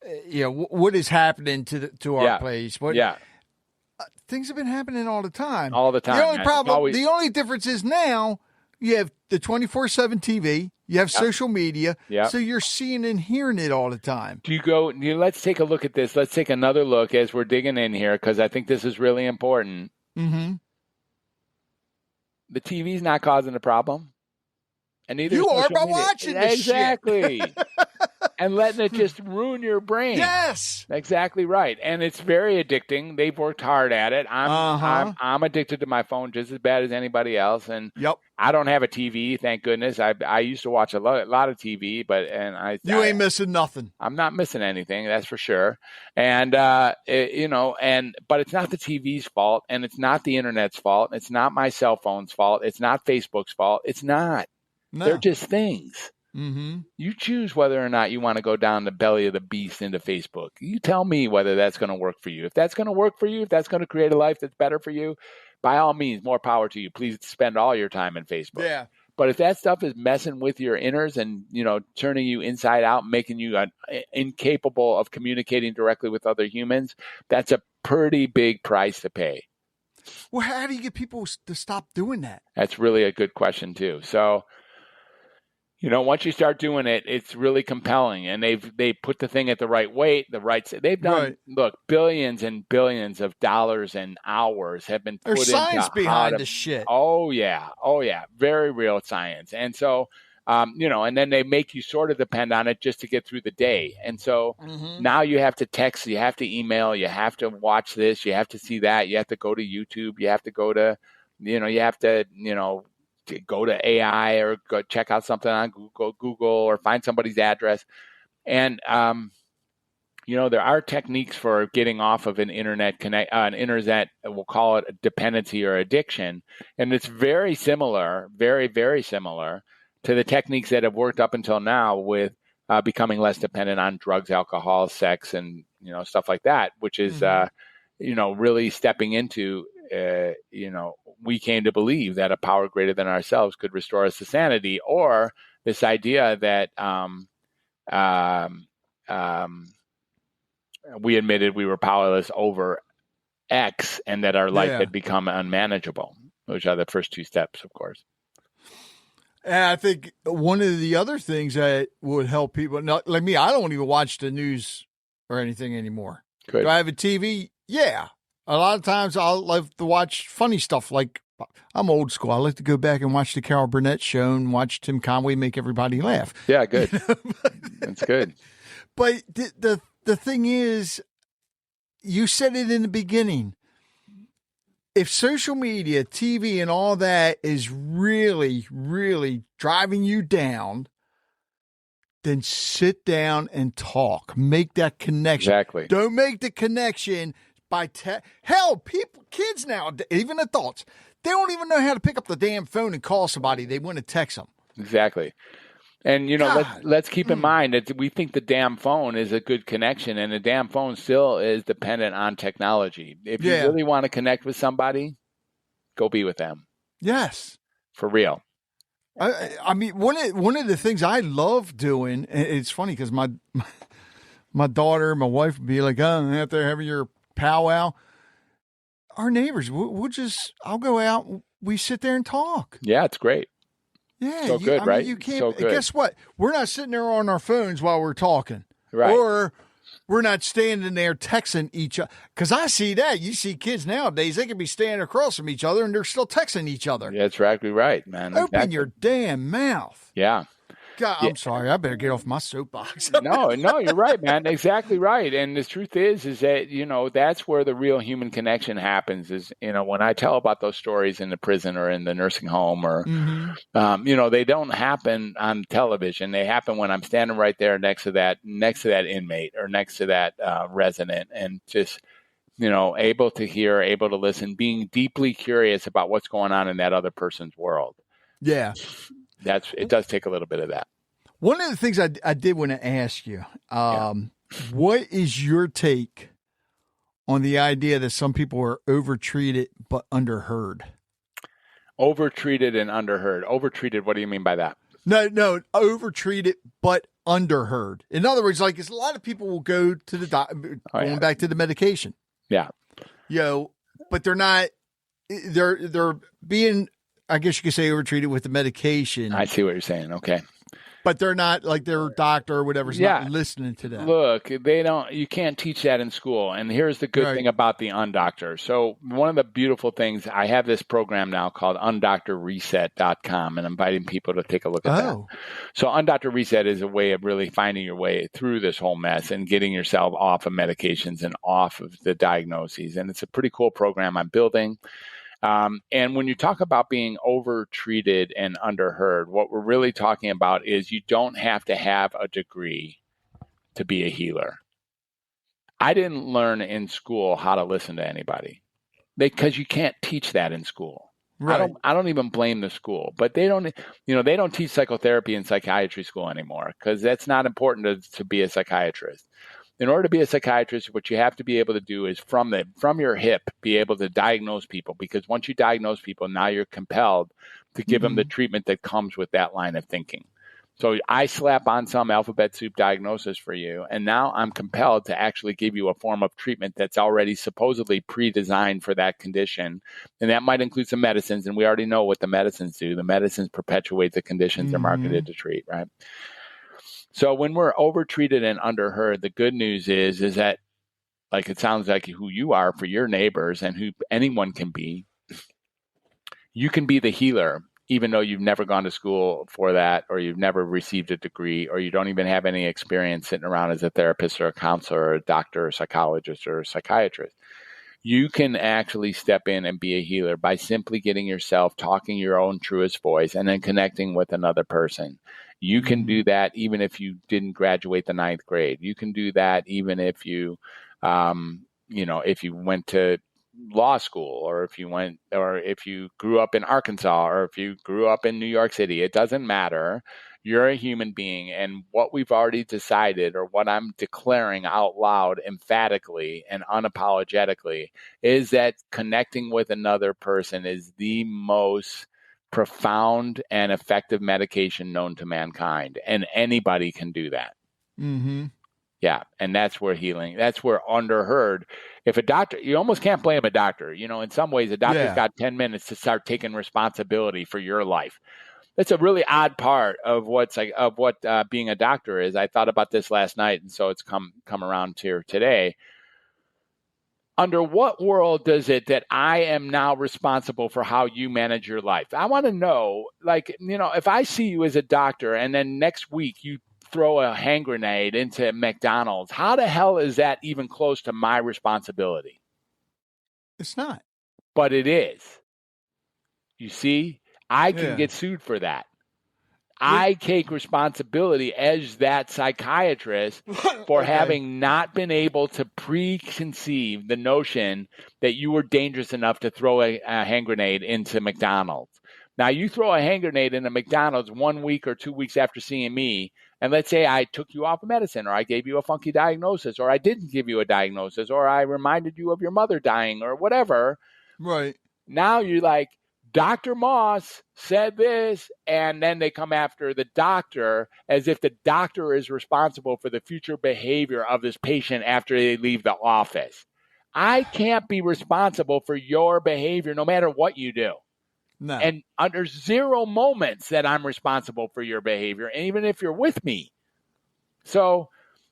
what is happening to our place? Things have been happening all the time. All the time. The only problem, the only difference is now you have the 24/7 TV, you have social media, so you're seeing and hearing it all the time. Let's take a look at this. Let's take another look as we're digging in here, because I think this is really important. Mm-hmm. The TV's not causing the problem. And neither you are by media. watching this exactly. And letting it just ruin your brain. Yes, exactly right. And it's very addicting. They've worked hard at it. I'm addicted to my phone just as bad as anybody else. And I don't have a TV, thank goodness. I used to watch a lot of TV, you ain't missing nothing. I'm not missing anything, that's for sure. And but it's not the TV's fault, and it's not the internet's fault. It's not my cell phone's fault. It's not Facebook's fault. It's not. No. They're just things. Mm-hmm. You choose whether or not you want to go down the belly of the beast into Facebook. You tell me whether that's going to work for you. If that's going to work for you, if that's going to create a life that's better for you, by all means, more power to you. Please spend all your time in Facebook. Yeah. But if that stuff is messing with your inners and, turning you inside out, making you incapable of communicating directly with other humans, that's a pretty big price to pay. Well, how do you get people to stop doing that? That's really a good question, too. So, once you start doing it, it's really compelling, and they put the thing at the right weight, they've done. Look, billions and billions of dollars and hours have been put into science behind this shit. Oh yeah, very real science, and so and then they make you sort of depend on it just to get through the day, and so now you have to text, you have to email, you have to watch this, you have to see that, you have to go to YouTube, you have to go to, you have to to go to AI or go check out something on Google or find somebody's address. And, there are techniques for getting off of an internet we'll call it a dependency or addiction. And it's very similar, very, very similar to the techniques that have worked up until now with becoming less dependent on drugs, alcohol, sex, and, stuff like that, which is, really stepping into, we came to believe that a power greater than ourselves could restore us to sanity, or this idea that we admitted we were powerless over X and that our life had become unmanageable, which are the first two steps, of course. And I think one of the other things that would help people, like me, I don't even watch the news or anything anymore. Good. Do I have a TV? Yeah. A lot of times I'll love to watch funny stuff. Like, I'm old school. I like to go back and watch the Carol Burnett show and watch Tim Conway make everybody laugh. Yeah, good. That's good. But the thing is, you said it in the beginning. If social media, TV, and all that is really, really driving you down, then sit down and talk. Make that connection. Exactly. Don't make the connection by hell, kids now, even adults, they don't even know how to pick up the damn phone and call somebody. They want to text them. Exactly. And, let's keep in mind that we think the damn phone is a good connection, and the damn phone still is dependent on technology. If you really want to connect with somebody, go be with them. Yes. For real. I mean, one of the things I love doing, and it's funny because my daughter, my wife would be like, "Oh, out there having your powwow." Our neighbors, I'll go out, we sit there and talk. Yeah, it's great. Yeah, so good, right? You can't. So good. Guess what? We're not sitting there on our phones while we're talking, right? Or we're not standing there texting each other. Because I see that. You see kids nowadays; they can be standing across from each other and they're still texting each other. Yeah, that's exactly right, man. Open your damn mouth. Yeah. God, I'm sorry. I better get off my soapbox. No, you're right, man. Exactly right. And the truth is that, that's where the real human connection happens is, when I tell about those stories in the prison or in the nursing home or, they don't happen on television. They happen when I'm standing right there next to that inmate or next to that resident and just, able to hear, able to listen, being deeply curious about what's going on in that other person's world. Yeah. It does take a little bit of that. One of the things I did want to ask you, What is your take on the idea that some people are overtreated but underheard? Overtreated and underheard. Overtreated, what do you mean by that? No, overtreated but underheard. In other words, like, it's a lot of people will go to the going back to the medication. Yeah. But they're not, they're being, I guess you could say, overtreated with the medication. I see what you're saying. Okay. But they're not, like, their doctor or whatever's not listening to them. Look, you can't teach that in school. And here's the good thing about the Undoctor. So one of the beautiful things, I have this program now called undoctorreset.com, and I'm inviting people to take a look at that. So Undoctor Reset is a way of really finding your way through this whole mess and getting yourself off of medications and off of the diagnoses. And it's a pretty cool program I'm building. And when you talk about being overtreated and underheard, what we're really talking about is you don't have to have a degree to be a healer. I didn't learn in school how to listen to anybody because you can't teach that in school. Right. I don't even blame the school, but they don't teach psychotherapy in psychiatry school anymore because that's not important to be a psychiatrist. In order to be a psychiatrist, what you have to be able to do is from your hip, be able to diagnose people, because once you diagnose people, now you're compelled to give them the treatment that comes with that line of thinking. So I slap on some alphabet soup diagnosis for you, and now I'm compelled to actually give you a form of treatment that's already supposedly pre-designed for that condition. And that might include some medicines, and we already know what the medicines do. The medicines perpetuate the conditions they're marketed to treat, right? So when we're overtreated and underheard, the good news is that, like, it sounds like who you are for your neighbors and who anyone can be, you can be the healer, even though you've never gone to school for that, or you've never received a degree, or you don't even have any experience sitting around as a therapist or a counselor or a doctor or a psychologist or a psychiatrist. You can actually step in and be a healer by simply getting yourself talking your own truest voice and then connecting with another person. You can do that even if you didn't graduate the 9th grade. You can do that even if you, if you went to law school, or if you grew up in Arkansas, or if you grew up in New York City. It doesn't matter. You're a human being. And what we've already decided, or what I'm declaring out loud, emphatically and unapologetically, is that connecting with another person is the most profound and effective medication known to mankind. And anybody can do that. Mm-hmm. Yeah. And that's where healing, that's where underheard. If a doctor, you almost can't blame a doctor. In some ways, a doctor's got 10 minutes to start taking responsibility for your life. That's a really odd part of what being a doctor is. I thought about this last night, and so it's come around here today. Under what world does it that I am now responsible for how you manage your life? I want to know, if I see you as a doctor and then next week you throw a hand grenade into McDonald's, how the hell is that even close to my responsibility? It's not. But it is. You see, I can get sued for that. I take responsibility as that psychiatrist for having not been able to preconceive the notion that you were dangerous enough to throw a hand grenade into McDonald's. Now, you throw a hand grenade into McDonald's 1 week or 2 weeks after seeing me, and let's say I took you off of medicine, or I gave you a funky diagnosis, or I didn't give you a diagnosis, or I reminded you of your mother dying, or whatever. Right. Now you're like, Dr. Moss said this, and then they come after the doctor as if the doctor is responsible for the future behavior of this patient after they leave the office. I can't be responsible for your behavior no matter what you do. No. And under zero moments that I'm responsible for your behavior, and even if you're with me. So,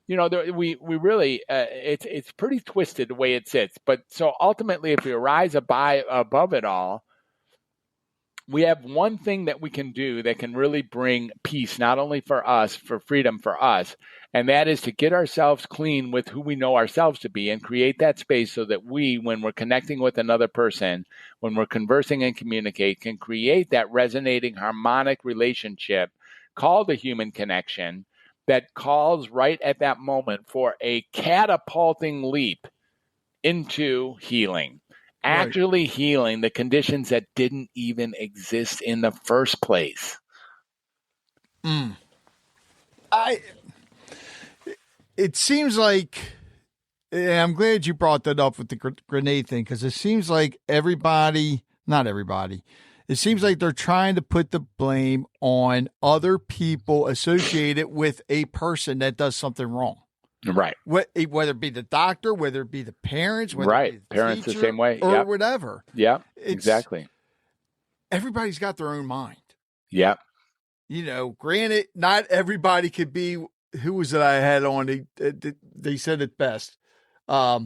we really, it's pretty twisted the way it sits. But so ultimately, if we rise above it all, we have one thing that we can do that can really bring peace, not only for us, for freedom for us, and that is to get ourselves clean with who we know ourselves to be and create that space so that we, when we're connecting with another person, when we're conversing and communicate, can create that resonating harmonic relationship called a human connection that calls right at that moment for a catapulting leap into healing. Actually healing the conditions that didn't even exist in the first place. it seems like, I'm glad you brought that up with the grenade thing, because it seems like not everybody, it seems like they're trying to put the blame on other people associated with a person that does something wrong. Right. Whether it be the doctor, whether it be the parents, whether it be the parents teacher, the same way, or whatever. Yeah, exactly. Everybody's got their own mind. Yeah. Granted, not everybody could be. Who was it I had on? They said it best. Not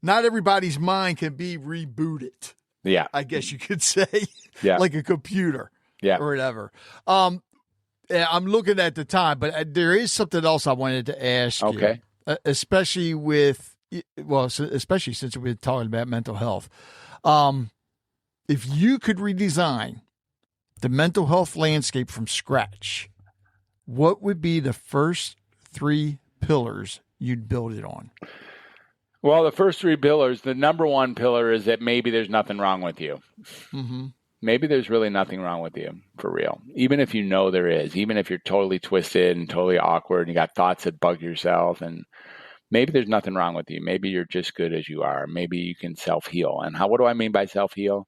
everybody's mind can be rebooted. Yeah. I guess you could say. Yeah. Like a computer. Yeah. Or whatever. I'm looking at the time, but there is something else I wanted to ask you. Okay. Especially since we're talking about mental health. If you could redesign the mental health landscape from scratch, what would be the first 3 pillars you'd build it on? Well, the first 3 pillars, the number one pillar is that maybe there's nothing wrong with you. Mm-hmm. Maybe there's really nothing wrong with you, for real. Even if you know there is, even if you're totally twisted and totally awkward and you got thoughts that bug yourself, and maybe there's nothing wrong with you. Maybe you're just good as you are. Maybe you can self-heal. And what do I mean by self-heal?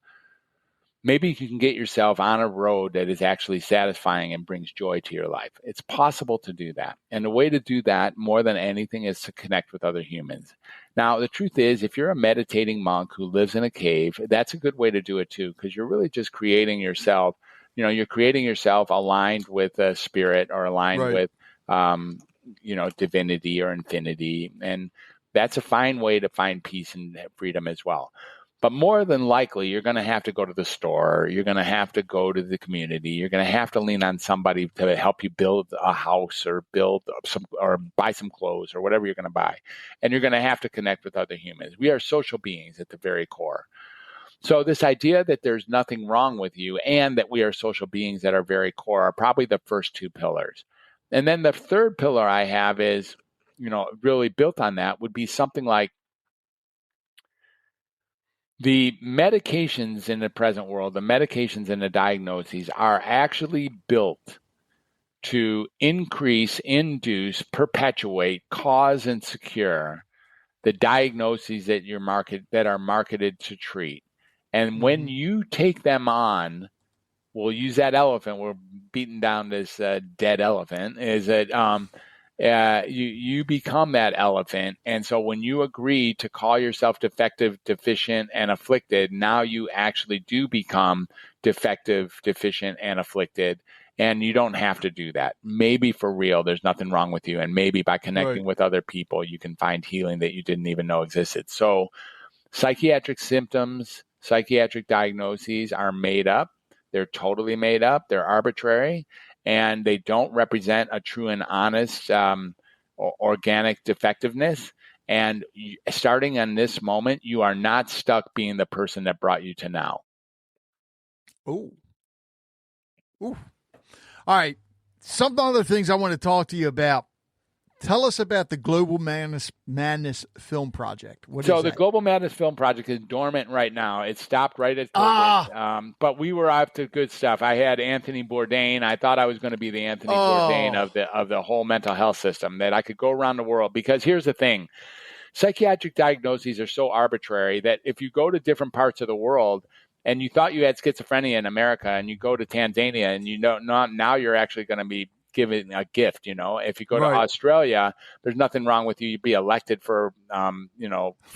Maybe you can get yourself on a road that is actually satisfying and brings joy to your life. It's possible to do that. And the way to do that more than anything is to connect with other humans. Now, the truth is, if you're a meditating monk who lives in a cave, that's a good way to do it too, because you're really just creating yourself. You're creating yourself aligned with a spirit or aligned with, divinity or infinity. And that's a fine way to find peace and freedom as well. But more than likely, you're going to have to go to the store. You're going to have to go to the community. You're going to have to lean on somebody to help you build a house or buy some clothes or whatever you're going to buy. And you're going to have to connect with other humans. We are social beings at the very core. So this idea that there's nothing wrong with you and that we are social beings at our very core are probably the first 2 pillars. And then the third pillar I have is, really built on that would be something like, the medications in the present world, the medications and the diagnoses are actually built to increase, induce, perpetuate, cause, and secure the diagnoses that are marketed to treat. And when you take them on, we'll use that elephant. We're beating down this dead elephant. Is that you become that elephant. And so when you agree to call yourself defective, deficient, and afflicted, now you actually do become defective, deficient, and afflicted. And you don't have to do that. Maybe for real, there's nothing wrong with you. And maybe by connecting with other people, you can find healing that you didn't even know existed. So psychiatric symptoms, psychiatric diagnoses are made up. They're totally made up. They're arbitrary. And they don't represent a true and honest organic defectiveness. And starting on this moment, you are not stuck being the person that brought you to now. Ooh. All right. Some other things I want to talk to you about. Tell us about the Global Madness Film Project. So the Global Madness Film Project is dormant right now. It stopped right at COVID, but we were up to good stuff. I had Anthony Bourdain. I thought I was going to be the Anthony Bourdain of the whole mental health system, that I could go around the world. Because here's the thing. Psychiatric diagnoses are so arbitrary that if you go to different parts of the world and you thought you had schizophrenia in America and you go to Tanzania and now you're actually going to be given a gift. If you go to Australia, there's nothing wrong with you. You'd be elected for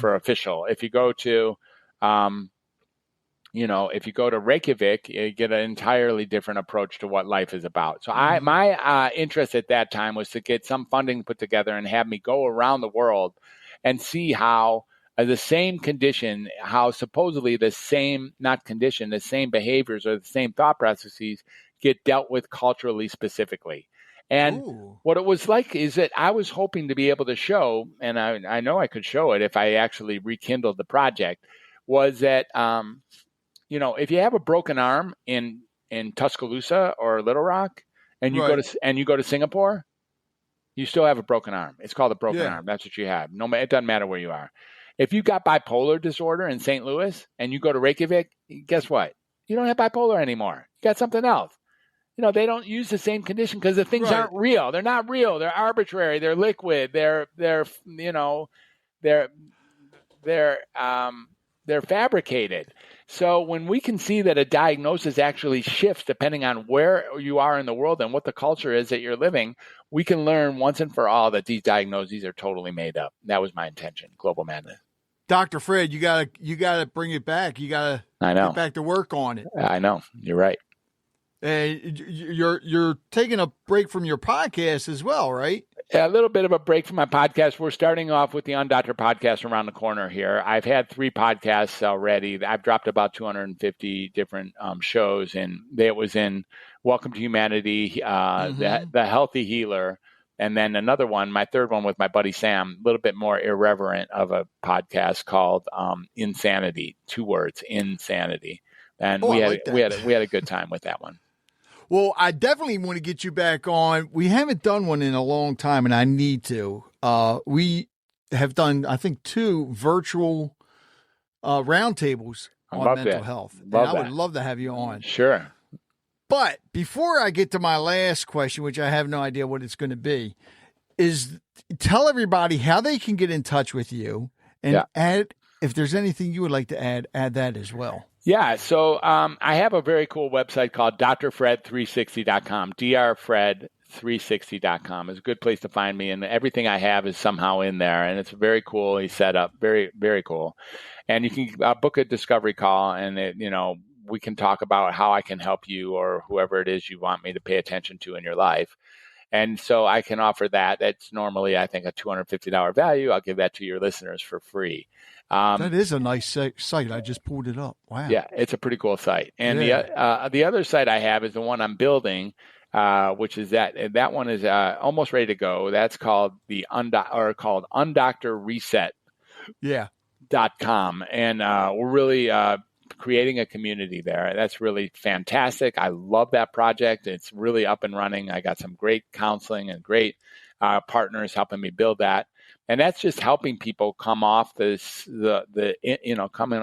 official. If you go to, if you go to Reykjavik, you get an entirely different approach to what life is about. So my interest at that time was to get some funding put together and have me go around the world and see how the same condition, how supposedly the same behaviors or the same thought processes get dealt with culturally specifically. And what it was like is that I was hoping to be able to show, and I know I could show it if I actually rekindled the project, was that, if you have a broken arm in Tuscaloosa or Little Rock and you go to Singapore, you still have a broken arm. It's called a broken arm. That's what you have. It doesn't matter where you are. If you got bipolar disorder in St. Louis and you go to Reykjavik, guess what? You don't have bipolar anymore. You got something else. they don't use the same condition because the things Right. aren't real. They're not real. They're arbitrary. They're liquid. They're fabricated. So when we can see that a diagnosis actually shifts depending on where you are in the world and what the culture is that you're living, we can learn once and for all that these diagnoses are totally made up. That was my intention. Global Madness. Dr. Fred, you gotta bring it back. You gotta get back to work on it. I know. You're right. And you're taking a break from your podcast as well, right? A little bit of a break from my podcast. We're starting off with the Undoctor podcast around the corner here. I've had 3 podcasts already. I've dropped about 250 different shows, and it was in Welcome to Humanity, the Healthy Healer, and then another one, my third one with my buddy Sam, a little bit more irreverent of a podcast called Insanity. 2 words, Insanity, and we had a good time with that one. Well, I definitely want to get you back on. We haven't done one in a long time, and I need to. We have done, I think, 2 virtual roundtables on mental health. I would love to have you on. Sure. But before I get to my last question, which I have no idea what it's going to be, is tell everybody how they can get in touch with you, and add, if there's anything you would like to add that as well. Yeah, so I have a very cool website called drfred360.com. drfred360.com is a good place to find me, and everything I have is somehow in there, and it's very cool. He's set up, very, very cool. And you can book a discovery call, and we can talk about how I can help you or whoever it is you want me to pay attention to in your life. And so I can offer that. That's normally, I think, a $250 value. I'll give that to your listeners for free. That is a nice site. I just pulled it up. Wow. Yeah, it's a pretty cool site. And the other site I have is the one I'm building, which is that one is almost ready to go. That's called Undoctor Reset. Yeah. .com. And we're really creating a community there. That's really fantastic. I love that project. It's really up and running. I got some great counseling and great partners helping me build that. And that's just helping people come off coming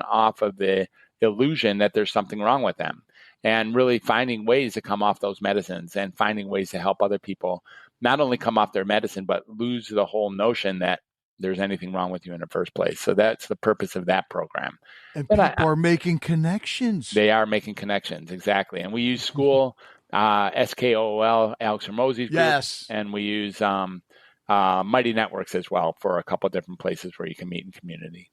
off of the illusion that there's something wrong with them, and really finding ways to come off those medicines and finding ways to help other people not only come off their medicine, but lose the whole notion that there's anything wrong with you in the first place. So that's the purpose of that program. And people are making connections. They are making connections, exactly. And we use School, SKOL, Alex Hormozi's group. Yes. And we use Mighty Networks as well for a couple of different places where you can meet in community.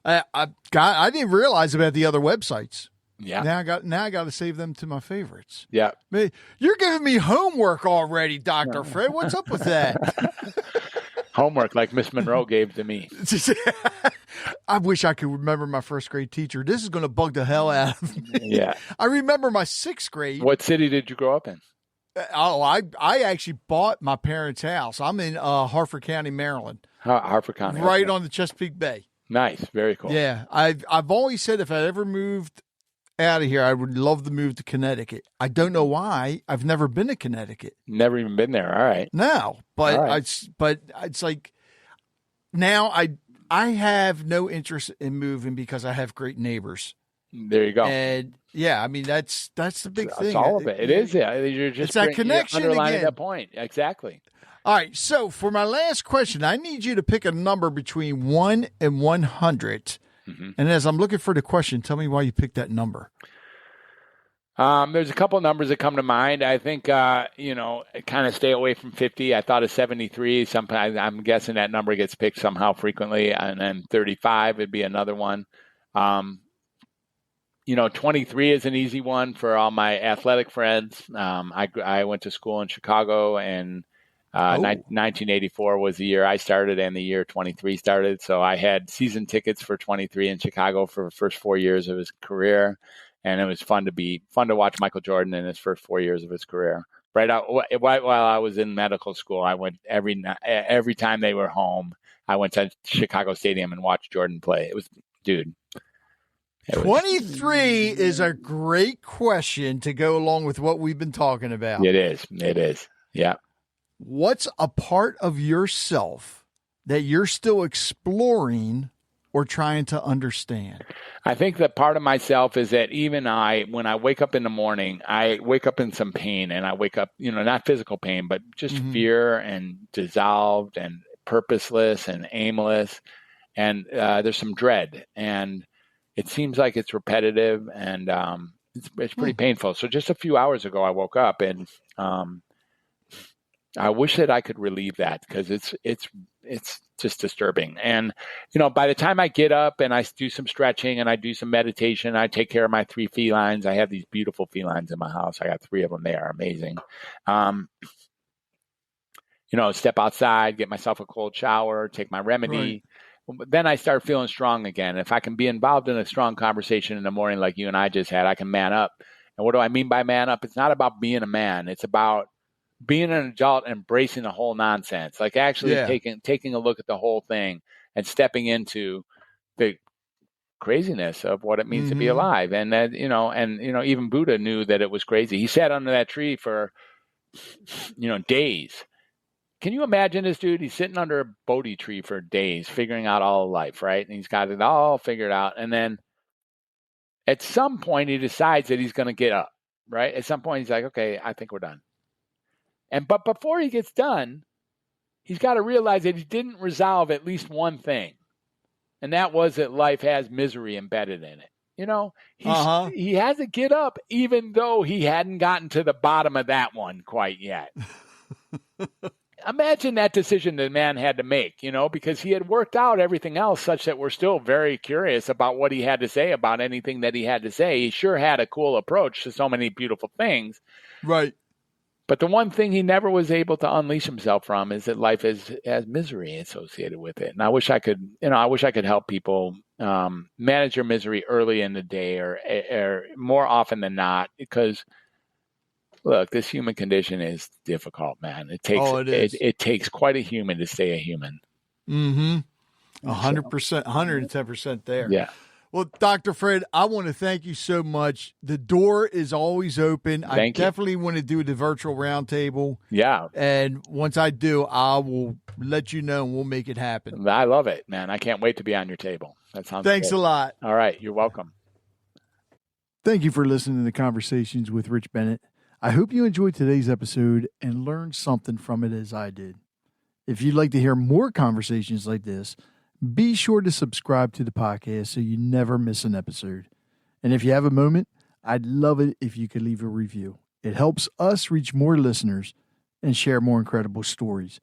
I didn't realize about the other websites. Yeah. Now I got to save them to my favorites. Yeah. You're giving me homework already, Dr. Fred. What's up with that? Homework like Miss Monroe gave to me. I wish I could remember my first grade teacher. This is going to bug the hell out of me. Yeah. I remember my 6th grade. What city did you grow up in? Oh, I actually bought my parents' house. I'm in Harford County, Maryland. Harford County. Right on the Chesapeake Bay. Nice. Very cool. Yeah. I've always said if I ever moved out of here, I would love to move to Connecticut. I don't know why. I've never been to Connecticut. Never even been there. All right. No, but it's like now I have no interest in moving because I have great neighbors. There you go. And yeah, I mean that's the big thing. That's all of it. It is. Yeah, you're just it's that connection underlining again. that point. Exactly. All right. So for my last question, I need you to pick a number between 1 and 100. Mm-hmm. And as I'm looking for the question, tell me why you picked that number. There's a couple numbers that come to mind. I think, kind of stay away from 50. I thought of 73. Sometimes I'm guessing that number gets picked somehow frequently. And then 35 would be another one. 23 is an easy one for all my athletic friends. I went to school in Chicago, and 1984 was the year I started and the year 23 started. So I had season tickets for 23 in Chicago for the first 4 years of his career. And it was fun to watch Michael Jordan in his first 4 years of his career. Right out while I was in medical school, I went every time they were home. I went to Chicago Stadium and watched Jordan play. 23 is a great question to go along with what we've been talking about. It is. Yeah. What's a part of yourself that you're still exploring or trying to understand? I think that part of myself is that even when I wake up in the morning, I wake up in some pain, and I wake up, not physical pain, but just fear and dissolved and purposeless and aimless. And there's some dread, and it seems like it's repetitive, and it's pretty painful. So just a few hours ago, I woke up, and I wish that I could relieve that, because it's just disturbing. And, by the time I get up and I do some stretching and I do some meditation, I take care of my 3 felines. I have these beautiful felines in my house. I got 3 of them. They are amazing. Step outside, get myself a cold shower, take my remedy. Right. Then I start feeling strong again. If I can be involved in a strong conversation in the morning like you and I just had, I can man up. And what do I mean by man up? It's not about being a man. It's about being an adult, embracing the whole nonsense, like actually taking a look at the whole thing and stepping into the craziness of what it means to be alive. And that, even Buddha knew that it was crazy. He sat under that tree for, days. Can you imagine this dude? He's sitting under a Bodhi tree for days, figuring out all of life, right? And he's got it all figured out. And then at some point he decides that he's going to get up, right? At some point he's like, okay, I think we're done. But before he gets done, he's got to realize that he didn't resolve at least one thing. And that was that life has misery embedded in it. He has to get up, even though he hadn't gotten to the bottom of that one quite yet. Imagine that decision the man had to make, because he had worked out everything else such that we're still very curious about what he had to say about anything that he had to say. He sure had a cool approach to so many beautiful things. Right. But the one thing he never was able to unleash himself from is that life has misery associated with it. And I wish I could, help people manage their misery early in the day or more often than not, because look, this human condition is difficult, man. It takes quite a human to stay a human. 100%, 110% there. Yeah. Well, Dr. Fred, I want to thank you so much. The door is always open. I definitely want to do the virtual roundtable. Yeah. And once I do, I will let you know and we'll make it happen. I love it, man. I can't wait to be on your table. That sounds Thanks good. a lot. All right. You're welcome. Thank you for listening to Conversations with Rich Bennett. I hope you enjoyed today's episode and learned something from it as I did. If you'd like to hear more conversations like this, be sure to subscribe to the podcast so you never miss an episode. And if you have a moment, I'd love it if you could leave a review. It helps us reach more listeners and share more incredible stories.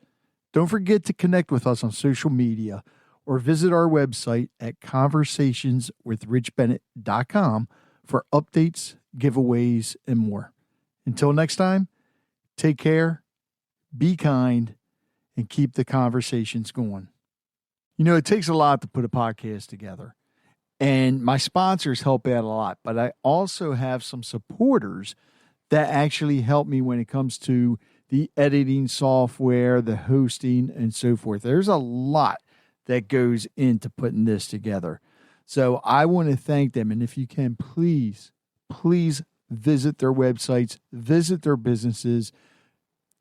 Don't forget to connect with us on social media or visit our website at conversationswithrichbennett.com for updates, giveaways, and more. Until next time, take care, be kind, and keep the conversations going. It takes a lot to put a podcast together, and my sponsors help out a lot, but I also have some supporters that actually help me when it comes to the editing software, the hosting, and so forth. There's a lot that goes into putting this together. So I want to thank them, and if you can, please visit their websites, visit their businesses,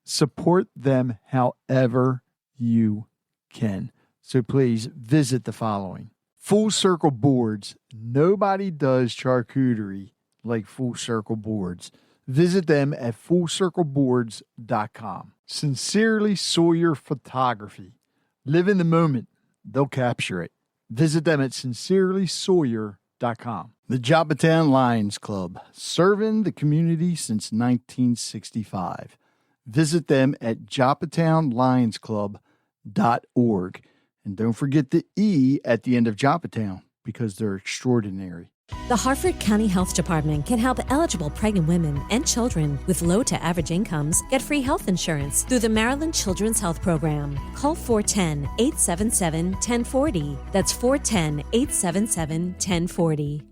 support them however you can. So please visit the following. Full Circle Boards. Nobody does charcuterie like Full Circle Boards. Visit them at fullcircleboards.com. Sincerely Sawyer Photography. Live in the moment. They'll capture it. Visit them at sincerelysawyer.com. The Joppatown Lions Club. Serving the community since 1965. Visit them at joppatownlionsclub.org. And don't forget the E at the end of Joppatown, because they're extraordinary. The Harford County Health Department can help eligible pregnant women and children with low to average incomes get free health insurance through the Maryland Children's Health Program. Call 410-877-1040. That's 410-877-1040.